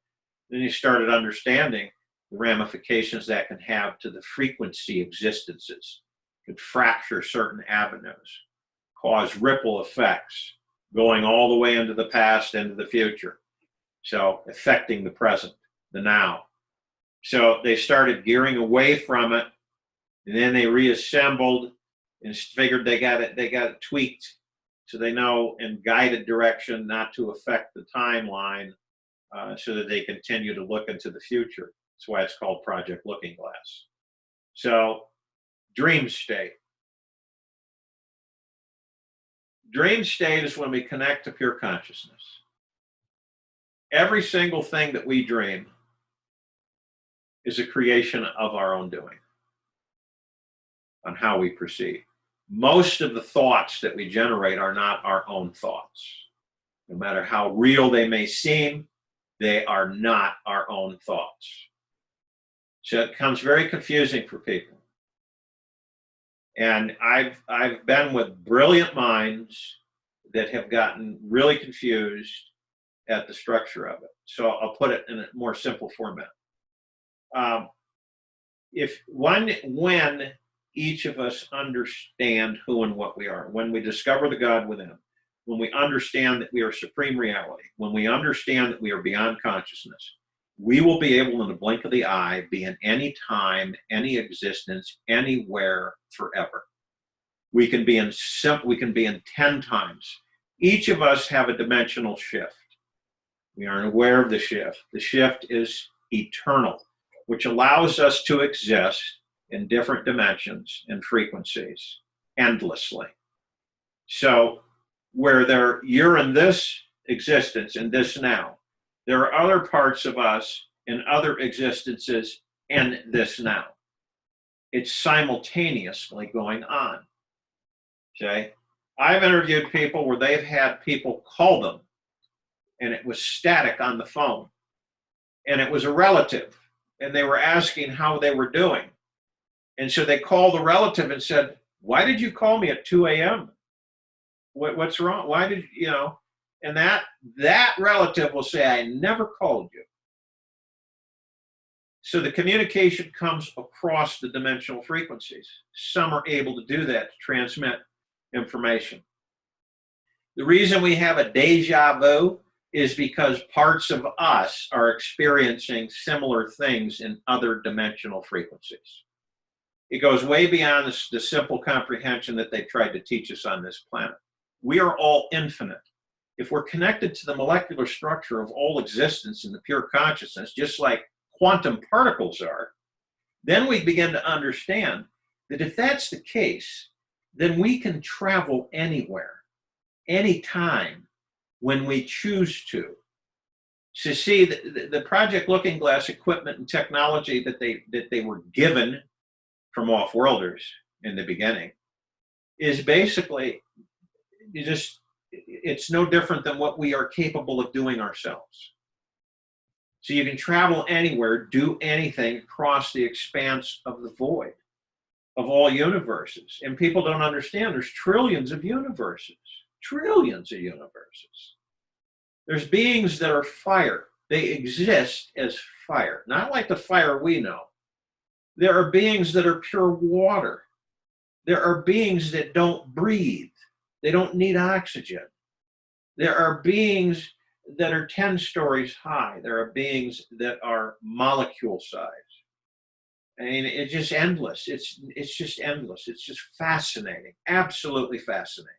Then they started understanding the ramifications that can have to the frequency existences. It could fracture certain avenues, cause ripple effects, going all the way into the past, into the future. So affecting the present, the now. So they started gearing away from it And then they reassembled and figured they got it tweaked so they know in guided direction not to affect the timeline, so that they continue to look into the future. That's why it's called Project Looking Glass. So, dream state. Dream state is when we connect to pure consciousness. Every single thing that we dream is a creation of our own doing on how we perceive. Most of the thoughts that we generate are not our own thoughts. No matter how real they may seem, they are not our own thoughts. So it becomes very confusing for people. And I've been with brilliant minds that have gotten really confused at the structure of it. So I'll put it in a more simple format. When each of us understand who and what we are, when we discover the God within, when we understand that we are supreme reality, when we understand that we are beyond consciousness, we will be able in the blink of the eye be in any time, any existence, anywhere, forever. We can be in 10 times. Each of us have a dimensional shift. We aren't aware of the shift. The shift is eternal, which allows us to exist in different dimensions and frequencies endlessly. So where you're in this existence, in this now, there are other parts of us in other existences in this now. It's simultaneously going on. Okay? I've interviewed people where they've had people call them and it was static on the phone. And it was a relative and they were asking how they were doing. And so they called the relative and said, "Why did you call me at 2 a.m.? What's wrong? Why did you know?" And that relative will say, "I never called you." So the communication comes across the dimensional frequencies. Some are able to do that, to transmit information. The reason we have a deja vu is because parts of us are experiencing similar things in other dimensional frequencies. It goes way beyond the simple comprehension that they've tried to teach us on this planet. We are all infinite. If we're connected to the molecular structure of all existence in the pure consciousness, just like quantum particles are, then we begin to understand that if that's the case, then we can travel anywhere, anytime, when we choose to. So see, the Project Looking Glass equipment and technology that they were given from off-worlders in the beginning is basically it's no different than what we are capable of doing ourselves. So you can travel anywhere, do anything across the expanse of the void of all universes. And people don't understand there's trillions of universes, trillions of universes. There's beings that are fire. They exist as fire, not like the fire we know. There are beings that are pure water. There are beings that don't breathe. They don't need oxygen. There are beings that are 10 stories high. There are beings that are molecule size. I mean, it's just endless. It's just endless. It's just fascinating, absolutely fascinating.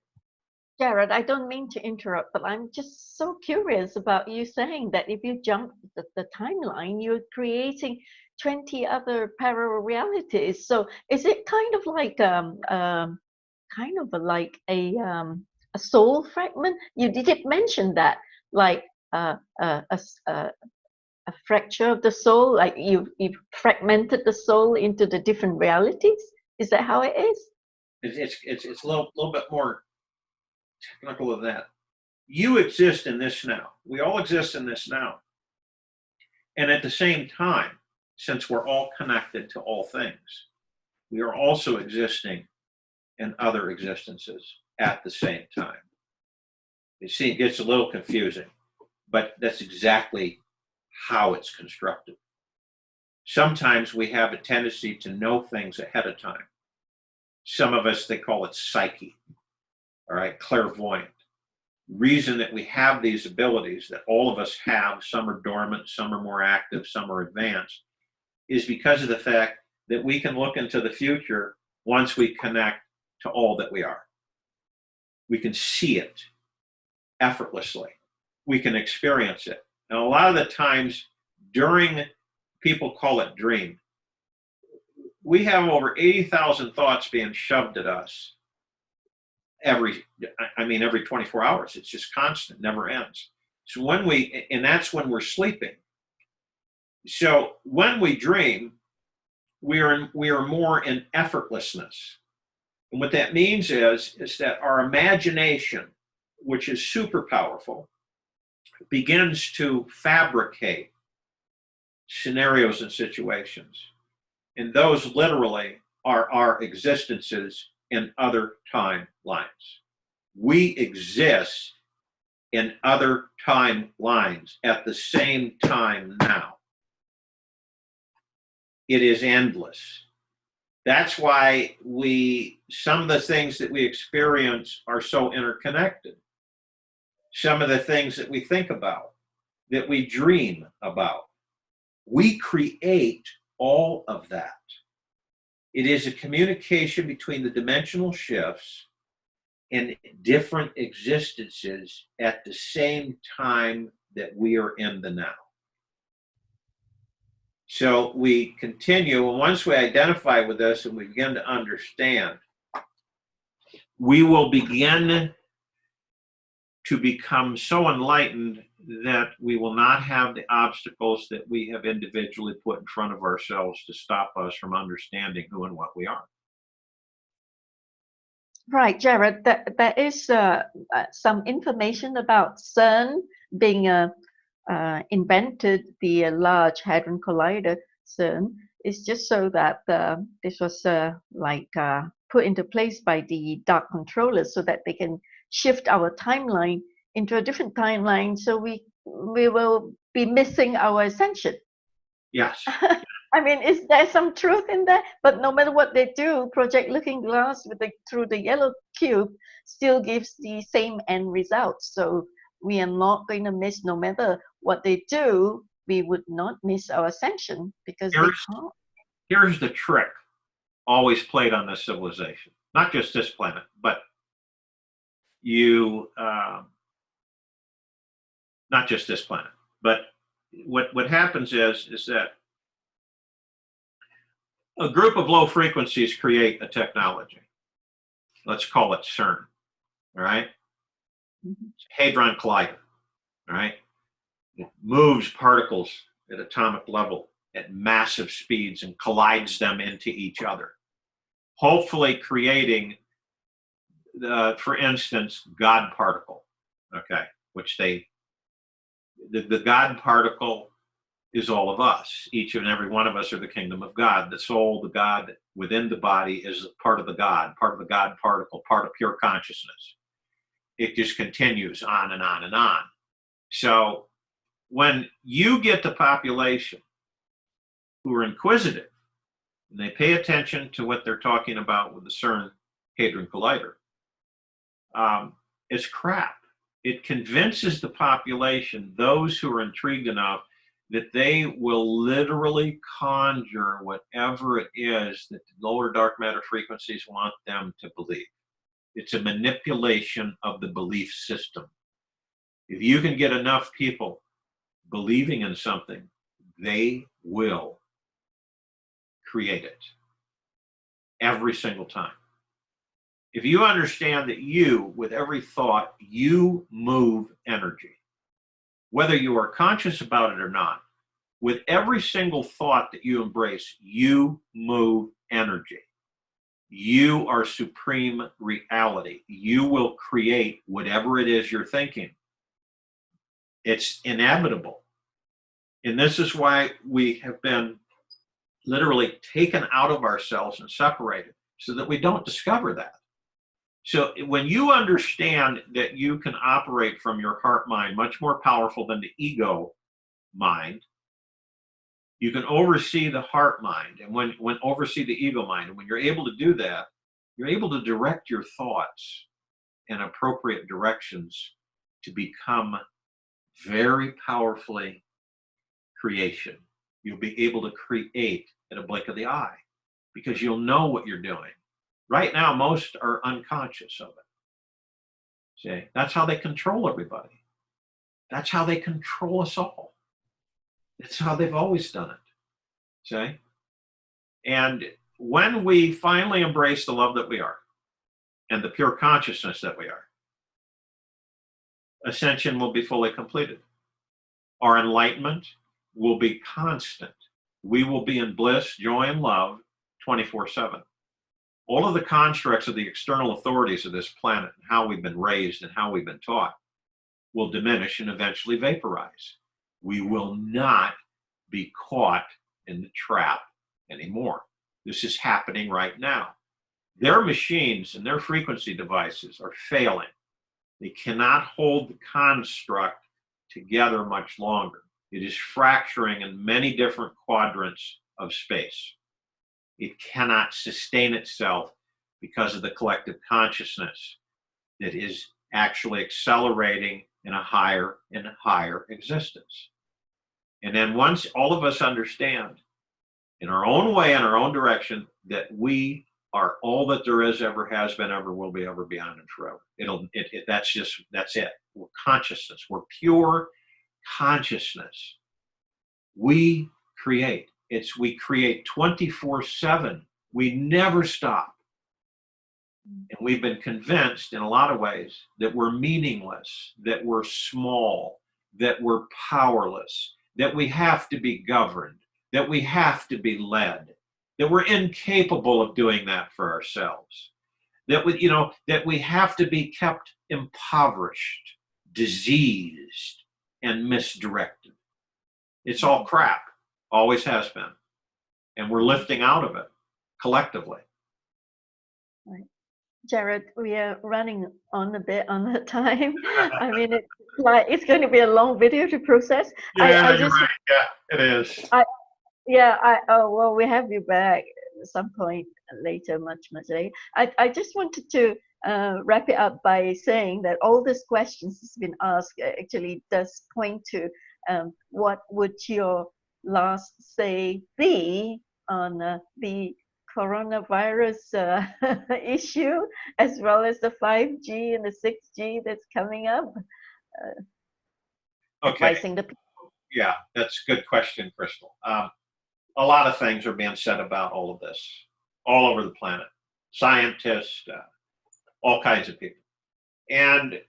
Jared, I don't mean to interrupt, but I'm just so curious about you saying that if you jump the timeline, you're creating 20 other parallel realities. So is it kind of like a soul fragment? You did mention that, like a fracture of the soul, like you've fragmented the soul into the different realities. Is that how it is? It's a little bit more technical than that. You exist in this now. We all exist in this now. And at the same time, since we're all connected to all things, we are also existing in other existences at the same time. You see, it gets a little confusing, but that's exactly how it's constructed. Sometimes we have a tendency to know things ahead of time. Some of us, they call it psyche, all right, clairvoyant. Reason that we have these abilities that all of us have, some are dormant, some are more active, some are advanced, is because of the fact that we can look into the future once we connect to all that we are. We can see it effortlessly. We can experience it. And a lot of the times during, people call it dream, we have over 80,000 thoughts being shoved at us every 24 hours. It's just constant, never ends. So and that's when we're sleeping. So when we dream, we are more in effortlessness. And what that means is that our imagination, which is super powerful, begins to fabricate scenarios and situations. And those literally are our existences in other timelines. We exist in other timelines at the same time now. It is endless. That's why some of the things that we experience are so interconnected. Some of the things that we think about, that we dream about, we create all of that. It is a communication between the dimensional shifts and different existences at the same time that we are in the now. So we continue, and once we identify with this and we begin to understand, we will begin to become so enlightened that we will not have the obstacles that we have individually put in front of ourselves to stop us from understanding who and what we are. Right, Jared, there is some information about CERN being invented, the Large Hadron Collider, CERN. It's just so that this was put into place by the dark controllers so that they can shift our timeline into a different timeline, so we will be missing our ascension. Yes. I mean, is there some truth in that? But no matter what they do, Project Looking Glass through the yellow cube still gives the same end result. So we are not going to miss, no matter what they do, we would not miss our ascension because they can't. Here's the trick always played on this civilization, not just this planet, but not just this planet, but what happens is that a group of low frequencies create a technology. Let's call it CERN, all right? Hadron Collider, all right? It moves particles at atomic level at massive speeds and collides them into each other, hopefully creating, for instance, God particle, okay, which the God particle is all of us. Each and every one of us are the kingdom of God. The soul, the God within the body is part of the God particle, part of pure consciousness. It just continues on and on and on. So when you get the population who are inquisitive and they pay attention to what they're talking about with the CERN Hadron Collider, it's crap. It convinces the population, those who are intrigued enough, that they will literally conjure whatever it is that the lower dark matter frequencies want them to believe. It's a manipulation of the belief system. If you can get enough people believing in something, they will create it every single time. If you understand that with every thought, you move energy, whether you are conscious about it or not, with every single thought that you embrace, you move energy. You are supreme reality. You will create whatever it is you're thinking. It's inevitable. And this is why we have been literally taken out of ourselves and separated, so that we don't discover that. So when you understand that you can operate from your heart mind, much more powerful than the ego mind, you can oversee the heart mind and when oversee the ego mind. And when you're able to do that, you're able to direct your thoughts in appropriate directions to become very powerfully creation. You'll be able to create at a blink of the eye. because you'll know what you're doing. Right now, most are unconscious of it. See, that's how they control everybody. That's how they control us all. That's how they've always done it. See? And when we finally embrace the love that we are and the pure consciousness that we are, ascension will be fully completed. Our enlightenment will be constant. We will be in bliss, joy, and love 24/7. All of the constructs of the external authorities of this planet, and how we've been raised and how we've been taught, will diminish and eventually vaporize. We will not be caught in the trap anymore. This is happening right now. Their machines and their frequency devices are failing. They cannot hold the construct together much longer. It is fracturing in many different quadrants of space. It cannot sustain itself because of the collective consciousness that is actually accelerating in a higher and higher existence. And then once all of us understand in our own way, in our own direction, that we are all that there is, ever has been, ever will be, ever beyond, and forever. That's it. We're consciousness. We're pure consciousness. We create. We create 24/7. We never stop. And we've been convinced in a lot of ways that we're meaningless, that we're small, that we're powerless, that we have to be governed, that we have to be led, that we're incapable of doing that for ourselves, that we have to be kept impoverished, diseased, and misdirected. It's all crap, always has been. And we're lifting out of it collectively. Right. Jared, we are running on a bit on the time. I mean, it's going to be a long video to process. Yeah, you're right. Yeah, it is. Well, we have you back at some point later, much later. I just wanted to wrap it up by saying that all these questions has been asked actually does point to what would your last say be on the coronavirus issue, as well as the 5G and the 6G that's coming up? Okay. Advising the people. Yeah, that's a good question, Crystal. A lot of things are being said about all of this, all over the planet. Scientists, all kinds of people. And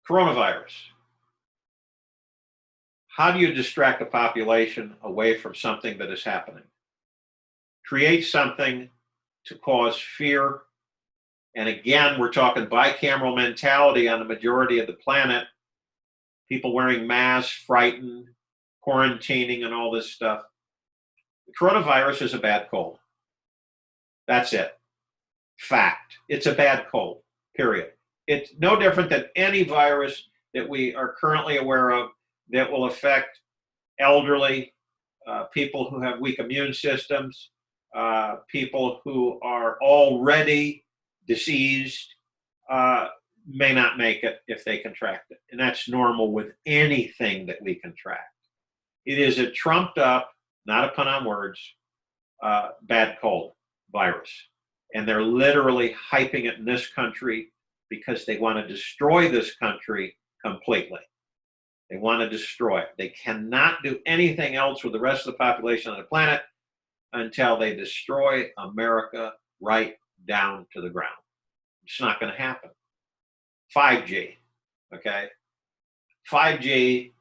coronavirus. How do you distract a population away from something that is happening? Create something to cause fear. And again, we're talking bicameral mentality on the majority of the planet. People wearing masks, frightened, quarantining, and all this stuff. The coronavirus is a bad cold. That's it. Fact. It's a bad cold, period. It's no different than any virus that we are currently aware of that will affect elderly, people who have weak immune systems, people who are already diseased, may not make it if they contract it. And that's normal with anything that we contract. It is a trumped up, not a pun on words, bad cold virus. And they're literally hyping it in this country because they want to destroy this country completely. They want to destroy it. They cannot do anything else with the rest of the population on the planet until they destroy America right down to the ground. It's not going to happen. 5G, okay? 5G,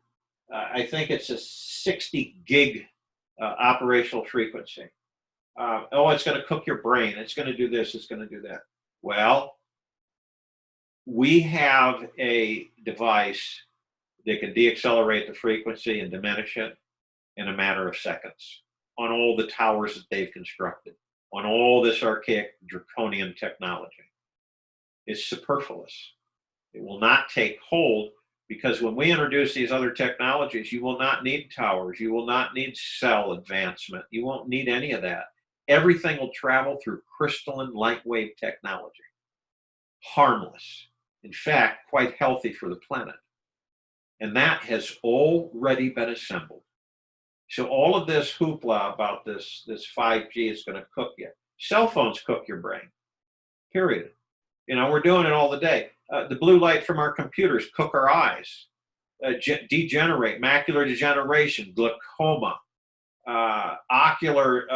I think it's a 60 gig operational frequency. It's going to cook your brain. It's going to do this. It's going to do that. Well, we have a device that can deaccelerate the frequency and diminish it in a matter of seconds on all the towers that they've constructed, on all this archaic draconian technology. It's superfluous. It will not take hold, because when we introduce these other technologies, you will not need towers. You will not need cell advancement. You won't need any of that. Everything will travel through crystalline light wave technology. Harmless. In fact, quite healthy for the planet. And that has already been assembled. So all of this hoopla about this 5G is going to cook you. Cell phones cook your brain, period. You know, we're doing it all the day. The blue light from our computers cook our eyes, degenerate, macular degeneration, glaucoma, ocular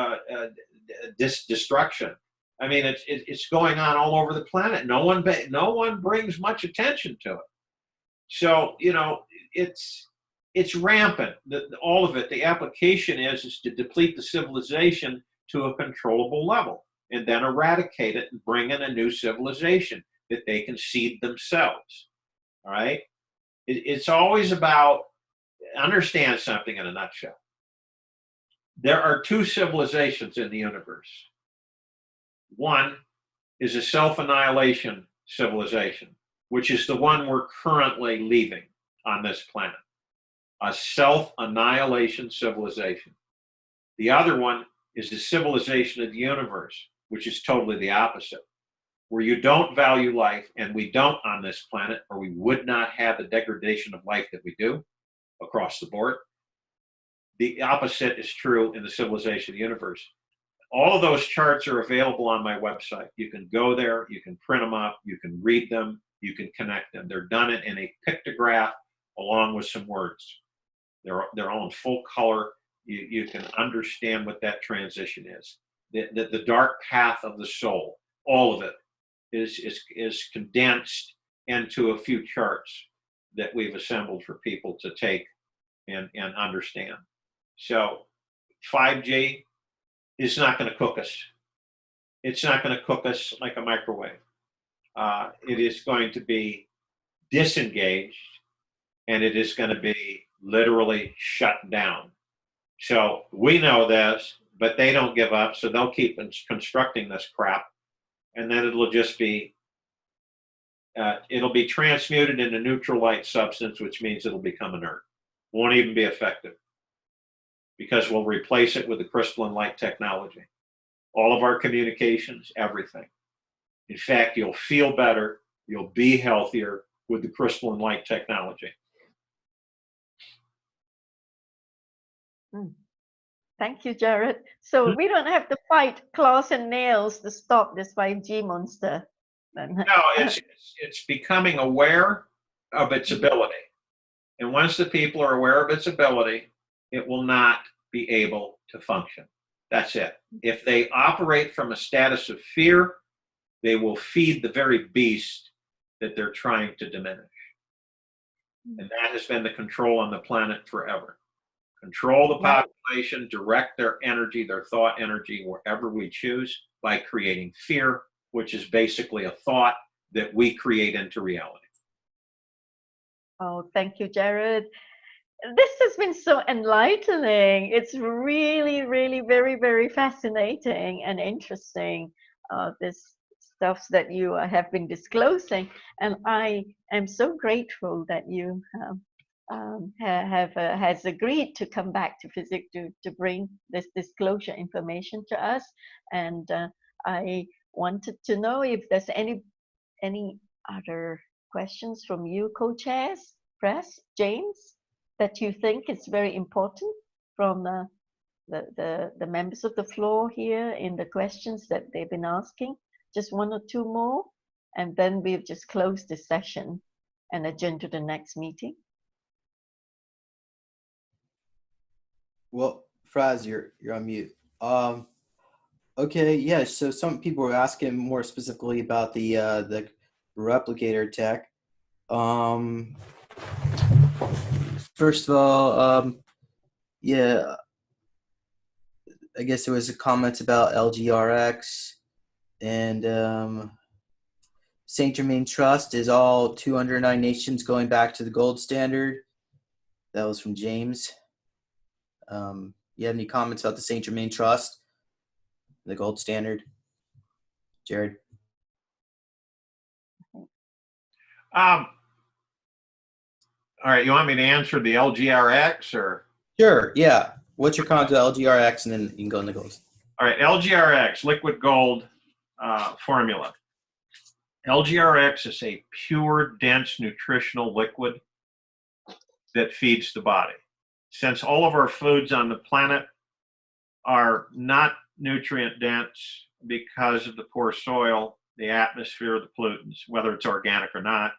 destruction. I mean, it's going on all over the planet. No one brings much attention to it. So, you know, it's rampant. All of it. The application is to deplete the civilization to a controllable level, and then eradicate it and bring in a new civilization that they can seed themselves. All right? It's always about, understand something in a nutshell. There are two civilizations in the universe. One is a self-annihilation civilization, which is the one we're currently leaving on this planet. A self-annihilation civilization. The other one is the civilization of the universe, which is totally the opposite, where you don't value life, and we don't on this planet, or we would not have the degradation of life that we do across the board. The opposite is true in the civilization of the universe. All of those charts are available on my website. You can go there, you can print them up, you can read them, you can connect them. They're done in a pictograph along with some words. They're all in full color. You can understand what that transition is. The dark path of the soul, all of it is condensed into a few charts that we've assembled for people to take and understand. So 5G is not going to cook us. It's not going to cook us like a microwave. It is going to be disengaged, and it is going to be literally shut down. So we know this, but they don't give up, so they'll keep constructing this crap, and then it'll just be, it'll be transmuted into neutral light substance, which means it'll become inert. Won't even be effective, because we'll replace it with the crystalline light technology. All of our communications, everything. In fact, you'll feel better, you'll be healthier with the crystalline light technology. Thank you, Jared. So we don't have to fight claws and nails to stop this 5G monster. No, it's becoming aware of its ability. And once the people are aware of its ability, it will not be able to function. That's it. If they operate from a status of fear, they will feed the very beast that they're trying to diminish. And that has been the control on the planet forever. Control the population, direct their energy, their thought energy, wherever we choose, by creating fear, which is basically a thought that we create into reality. Oh, thank you, Jared. This has been so enlightening. It's really, really very, very fascinating and interesting, this stuff that you have been disclosing. And I am so grateful that you has agreed to come back to FESIG to bring this disclosure information to us. And I wanted to know if there's any other questions from you, co-chairs, press, James, that you think is very important from the members of the floor here in the questions that they've been asking. Just one or two more, and then we've just closed this session and adjourn to the next meeting. Well, Fraz, you're on mute. Okay, yeah. So some people were asking more specifically about the replicator tech. First of all, yeah, I guess there was a comment about LGRX, and Saint Germain Trust is all 209 nations going back to the gold standard. That was from James. You have any comments about the Saint Germain Trust, the gold standard, Jared? All right, you want me to answer the LGRX or? Sure, yeah. What's your comment to LGRX, and then you can go into gold. All right, LGRX, liquid gold formula. LGRX is a pure, dense, nutritional liquid that feeds the body. since all of our foods on the planet are not nutrient dense because of the poor soil, the atmosphere, the pollutants, whether it's organic or not,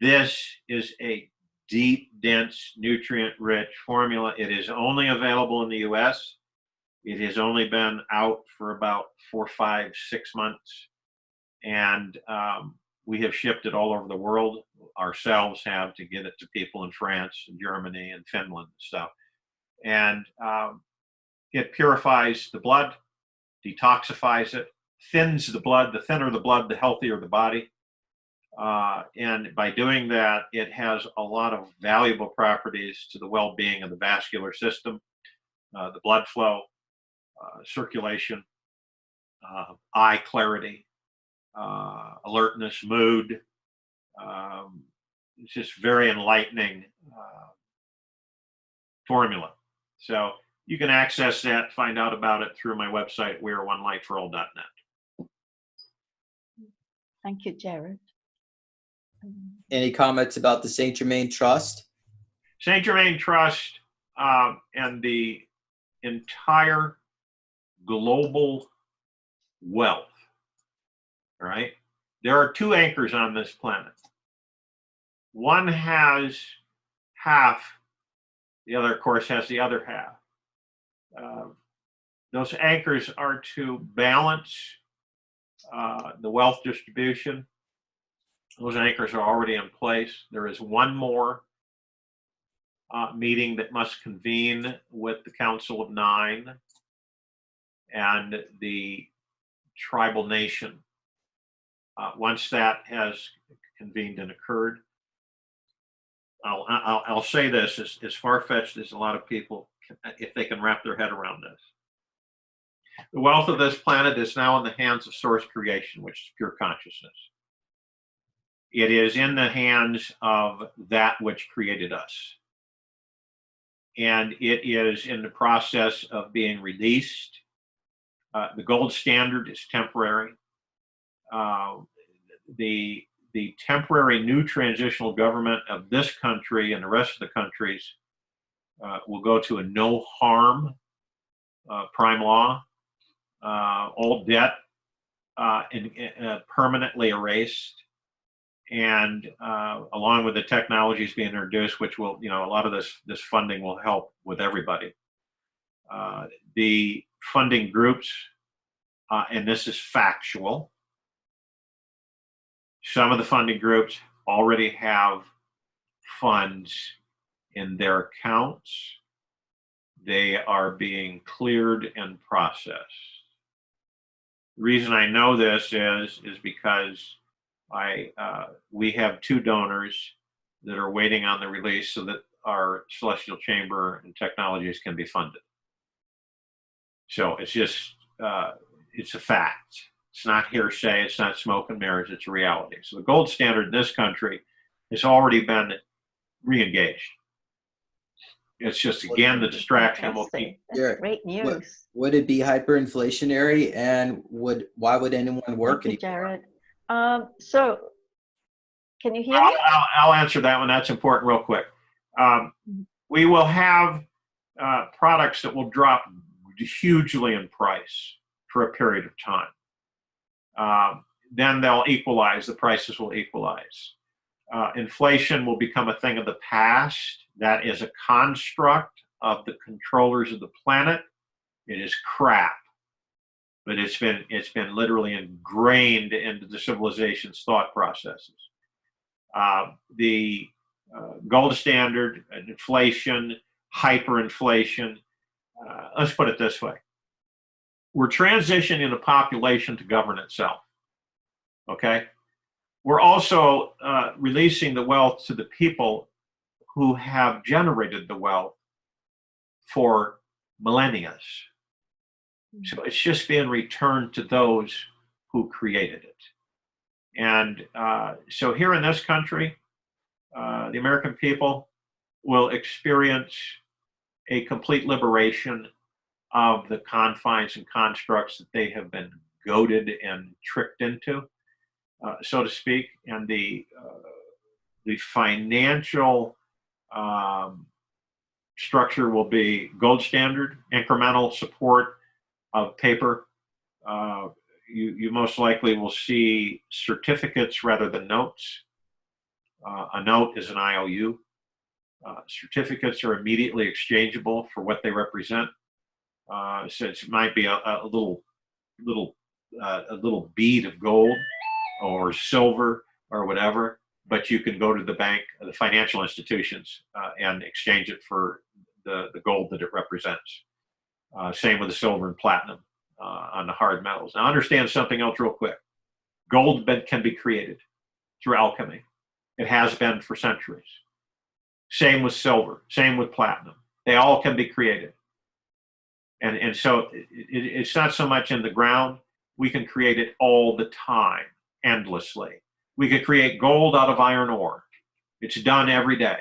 this is a deep, dense, nutrient-rich formula. It is only available in the US. It has only been out for about 4, 5, 6 months. And we have shipped it all over the world. Ourselves have to get it to people in France and Germany and Finland and stuff. And it purifies the blood, detoxifies it, thins the blood. The thinner the blood, the healthier the body. And by doing that, it has a lot of valuable properties to the well-being of the vascular system, the blood flow, circulation, eye clarity, alertness, mood. It's just very enlightening formula. So you can access that, find out about it through my website, weareonelightforall.net. Thank you, Jared. Any comments about the Saint Germain Trust? Saint Germain Trust and the entire global wealth, all right? There are 2 anchors on this planet. One has half, the other, of course, has the other half. Those anchors are to balance the wealth distribution. Those anchors are already in place. There is one more meeting that must convene with the Council of 9 and the tribal nation. Once that has convened and occurred, I'll say this, as far-fetched as a lot of people, if they can wrap their head around this. The wealth of this planet is now in the hands of source creation, which is pure consciousness. It is in the hands of that which created us. And it is in the process of being released. The gold standard is temporary. The temporary new transitional government of this country and the rest of the countries will go to a no harm prime law, all debt permanently erased, and along with the technologies being introduced, which will, a lot of this funding will help with everybody. The funding groups, and this is factual, some of the funding groups already have funds in their accounts. They are being cleared and processed. The reason I know this is because we have 2 donors that are waiting on the release so that our celestial chamber and technologies can be funded. So it's just, it's a fact. It's not hearsay, it's not smoke and mirrors, it's a reality. So the gold standard in this country has already been re-engaged. It's just, again, the distraction will keep. That's great news. Would it be hyperinflationary, and why would anyone work Thank you, anymore? Jared. So, can you hear me? I'll answer that one. That's important real quick. We will have products that will drop hugely in price for a period of time. Then they'll equalize, the prices will equalize. Inflation will become a thing of the past. That is a construct of the controllers of the planet. It is crap, but it's been literally ingrained into the civilization's thought processes. The gold standard, inflation, hyperinflation. Let's put it this way. We're transitioning the population to govern itself, okay? We're also releasing the wealth to the people who have generated the wealth for millennia. So it's just being returned to those who created it. And so here in this country, the American people will experience a complete liberation of the confines and constructs that they have been goaded and tricked into, so to speak, and the financial structure will be gold standard, incremental support of paper. You most likely will see certificates rather than notes. A note is an IOU. Certificates are immediately exchangeable for what they represent. So it might be a little bead of gold or silver or whatever, but you can go to the bank, the financial institutions, and exchange it for the gold that it represents. Same with the silver and platinum on the hard metals. Now understand something else real quick. Gold can be created through alchemy. It has been for centuries. Same with silver, same with platinum. They all can be created. And so it's not so much in the ground. We can create it all the time, endlessly. We could create gold out of iron ore. It's done every day.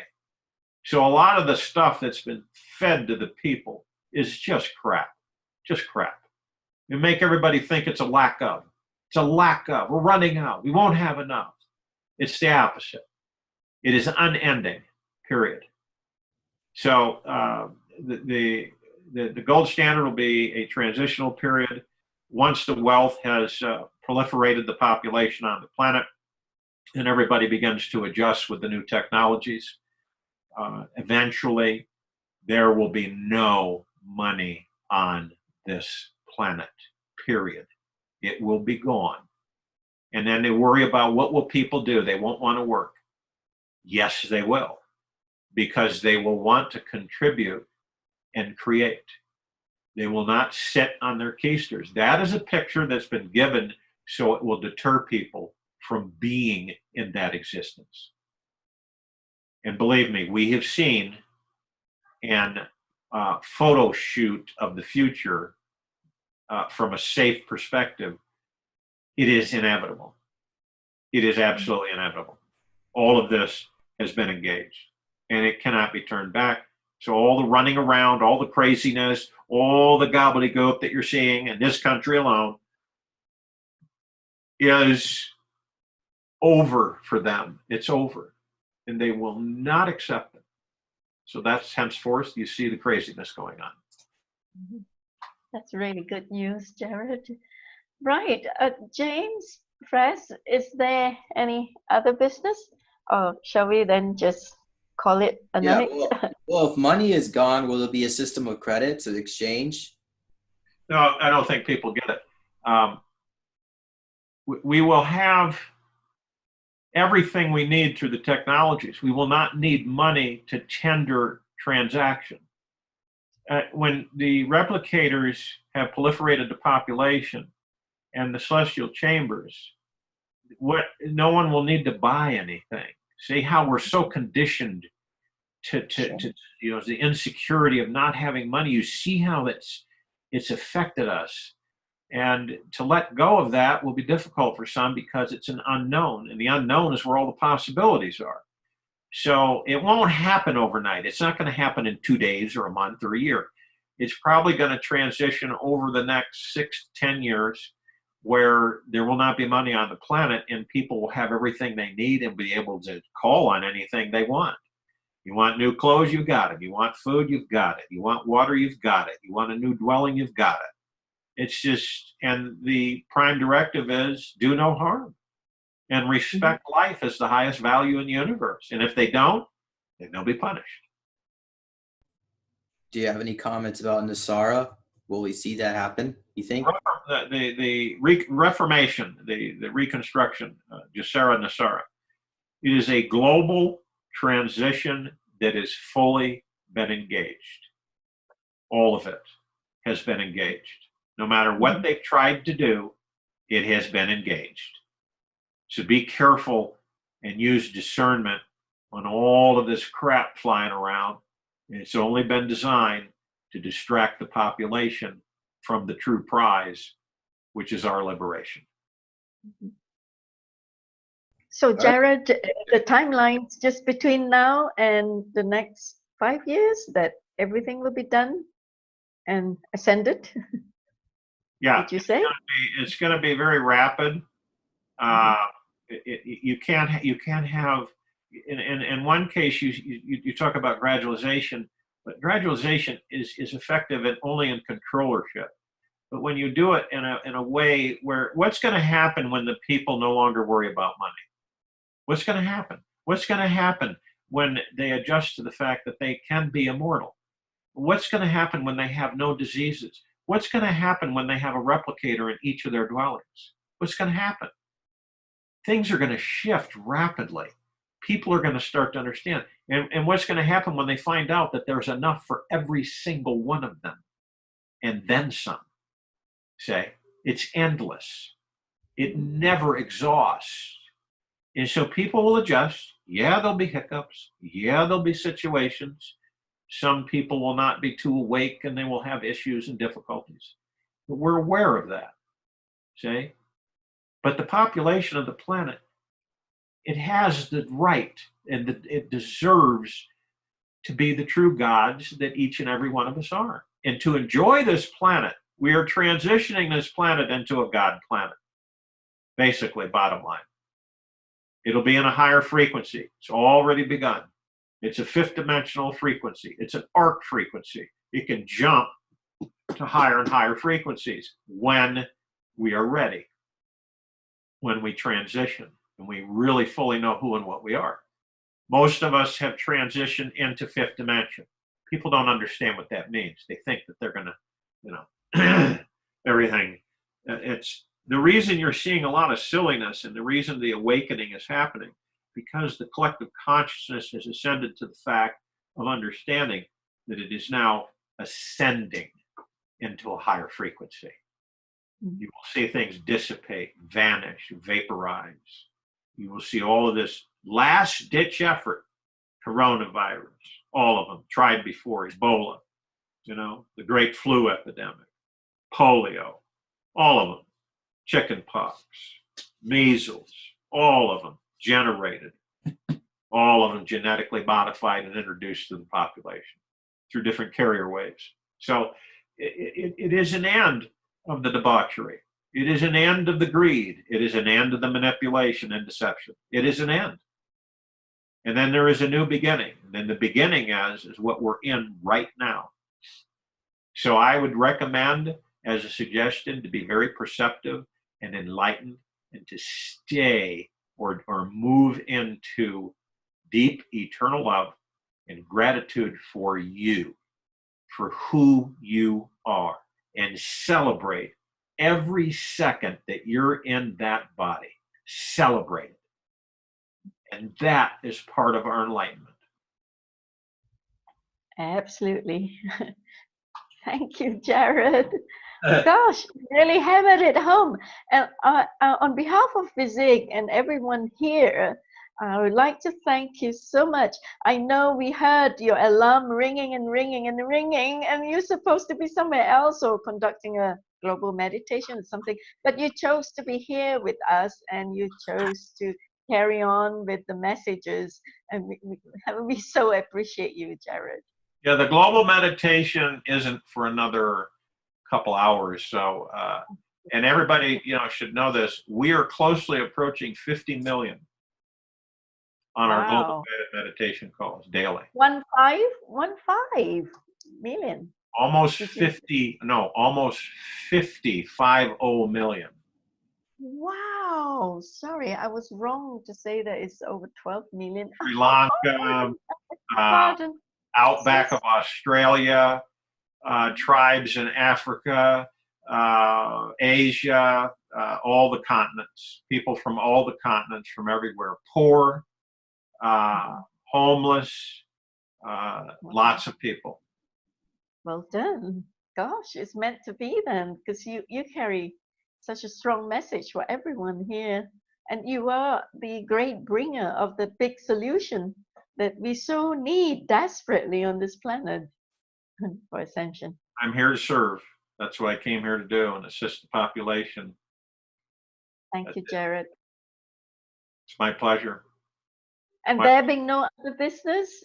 So a lot of the stuff that's been fed to the people is just crap, just crap. You make everybody think it's a lack of. It's a lack of. We're running out. We won't have enough. It's the opposite. It is unending, period. So the gold standard will be a transitional period. Once the wealth has proliferated the population on the planet and everybody begins to adjust with the new technologies, eventually there will be no money on this planet, period. It will be gone. And then they worry about what will people do. They won't want to work. Yes, they will, because they will want to contribute and create. They will not sit on their keisters. That is a picture that's been given so it will deter people from being in that existence. And believe me, we have seen an photo shoot of the future from a safe perspective. It is inevitable. It is absolutely inevitable. All of this has been engaged, and it cannot be turned back. So all the running around, all the craziness, all the gobbledygook that you're seeing in this country alone is over for them. It's over, and they will not accept it. So that's henceforth, you see the craziness going on. That's really good news, Jared. Right, James, Fres, is there any other business? Or shall we then just call it a night? Well, if money is gone, will there be a system of credits of exchange? No, I don't think people get it. We will have everything we need through the technologies. We will not need money to tender transaction. When the replicators have proliferated the population and the celestial chambers, no one will need to buy anything. See how we're so conditioned to the insecurity of not having money. You see how it's affected us. And to let go of that will be difficult for some because it's an unknown, and the unknown is where all the possibilities are. So it won't happen overnight. It's not going to happen in 2 days or a month or a year. It's probably going to transition over the next 6 to 10 years, where there will not be money on the planet and people will have everything they need and be able to call on anything they want. You want new clothes, you've got it. You want food, you've got it. You want water, you've got it. You want a new dwelling, you've got it. It's just, and the prime directive is do no harm and respect life as the highest value in the universe. And if they don't, then they'll be punished. Do you have any comments about Nasara? Will we see that happen, you think? The Reformation, the Reconstruction, Gesara Nasara, it is a global transition that has fully been engaged. All of it has been engaged. No matter what they've tried to do, it has been engaged. So be careful and use discernment on all of this crap flying around. It's only been designed to distract the population from the true prize, which is our liberation. So Jared, the timeline's just between now and the next 5 years that everything will be done and ascended? Yeah, did you say? It's going to be very rapid. You can't have in one case you talk about gradualization. But gradualization is effective only in controllership. But when you do it in a way where, what's going to happen when the people no longer worry about money? What's going to happen? What's going to happen when they adjust to the fact that they can be immortal? What's going to happen when they have no diseases? What's going to happen when they have a replicator in each of their dwellings? What's going to happen? Things are going to shift rapidly. People are going to start to understand. And what's going to happen when they find out that there's enough for every single one of them, and then some? Say, it's endless. It never exhausts. And so people will adjust. Yeah, there'll be hiccups. Yeah, there'll be situations. Some people will not be too awake and they will have issues and difficulties. But we're aware of that. See? But the population of the planet, it has the right and it deserves to be the true gods that each and every one of us are. And to enjoy this planet, we are transitioning this planet into a God planet. Basically, bottom line. It'll be in a higher frequency. It's already begun. It's a fifth dimensional frequency. It's an arc frequency. It can jump to higher and higher frequencies when we are ready, when we transition, and we really fully know who and what we are. Most of us have transitioned into fifth dimension. People don't understand what that means. They think that they're going to, everything. It's the reason you're seeing a lot of silliness, and the reason the awakening is happening, because the collective consciousness has ascended to the fact of understanding that it is now ascending into a higher frequency. You will see things dissipate, vanish, vaporize. You will see all of this last-ditch effort, coronavirus, all of them tried before, Ebola, the great flu epidemic, polio, all of them, chicken pox, measles, all of them generated, all of them genetically modified and introduced to the population through different carrier waves. So it is an end of the debauchery. It is an end of the greed. It is an end of the manipulation and deception. It is an end. And then there is a new beginning. And then the beginning is what we're in right now. So I would recommend, as a suggestion, to be very perceptive and enlightened, and to stay or move into deep eternal love and gratitude for you, for who you are, and celebrate every second that you're in that body. Celebrate it. And that is part of our enlightenment. Absolutely. Thank you, Jared. Gosh, really hammered it home. And on behalf of FESIG and everyone here, I would like to thank you so much. I know we heard your alarm ringing and ringing and ringing, and you're supposed to be somewhere else or conducting a global meditation or something, but you chose to be here with us, and you chose to carry on with the messages, and we so appreciate you, Jared. Yeah, the global meditation isn't for another couple hours, so and everybody should know this. We are closely approaching 50 million on our global meditation calls daily. 15 million. Almost 50 million. Wow, sorry, I was wrong to say that it's over 12 million. Sri Lanka, outback of Australia, tribes in Africa, Asia, all the continents, people from all the continents, from everywhere, poor, homeless, lots of people. Well done. Gosh, it's meant to be then, because you carry such a strong message for everyone here. And you are the great bringer of the big solution that we so need desperately on this planet for ascension. I'm here to serve. That's what I came here to do, and assist the population. Thank you, Jared. It's my pleasure. And there being no other business,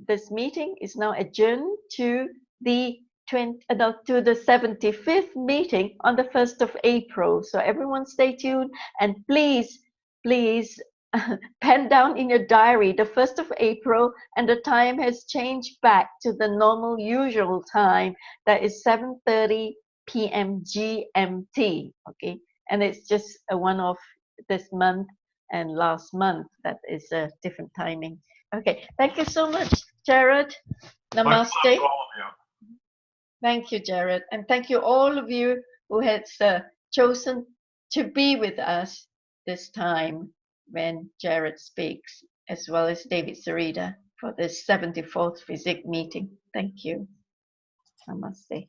this meeting is now adjourned to the 75th meeting on the 1st of April. So everyone stay tuned, and please pen down in your diary the 1st of April, and the time has changed back to the normal usual time, that is 7:30 p.m. GMT. Okay, and it's just a one-off this month and last month. That is a different timing. Okay, thank you so much, Jared. Much love Namaste. to all of you. Thank you, Jared, and thank you all of you who has chosen to be with us this time when Jared speaks, as well as David Sarita for this 74th FESIG meeting. Thank you. Namaste.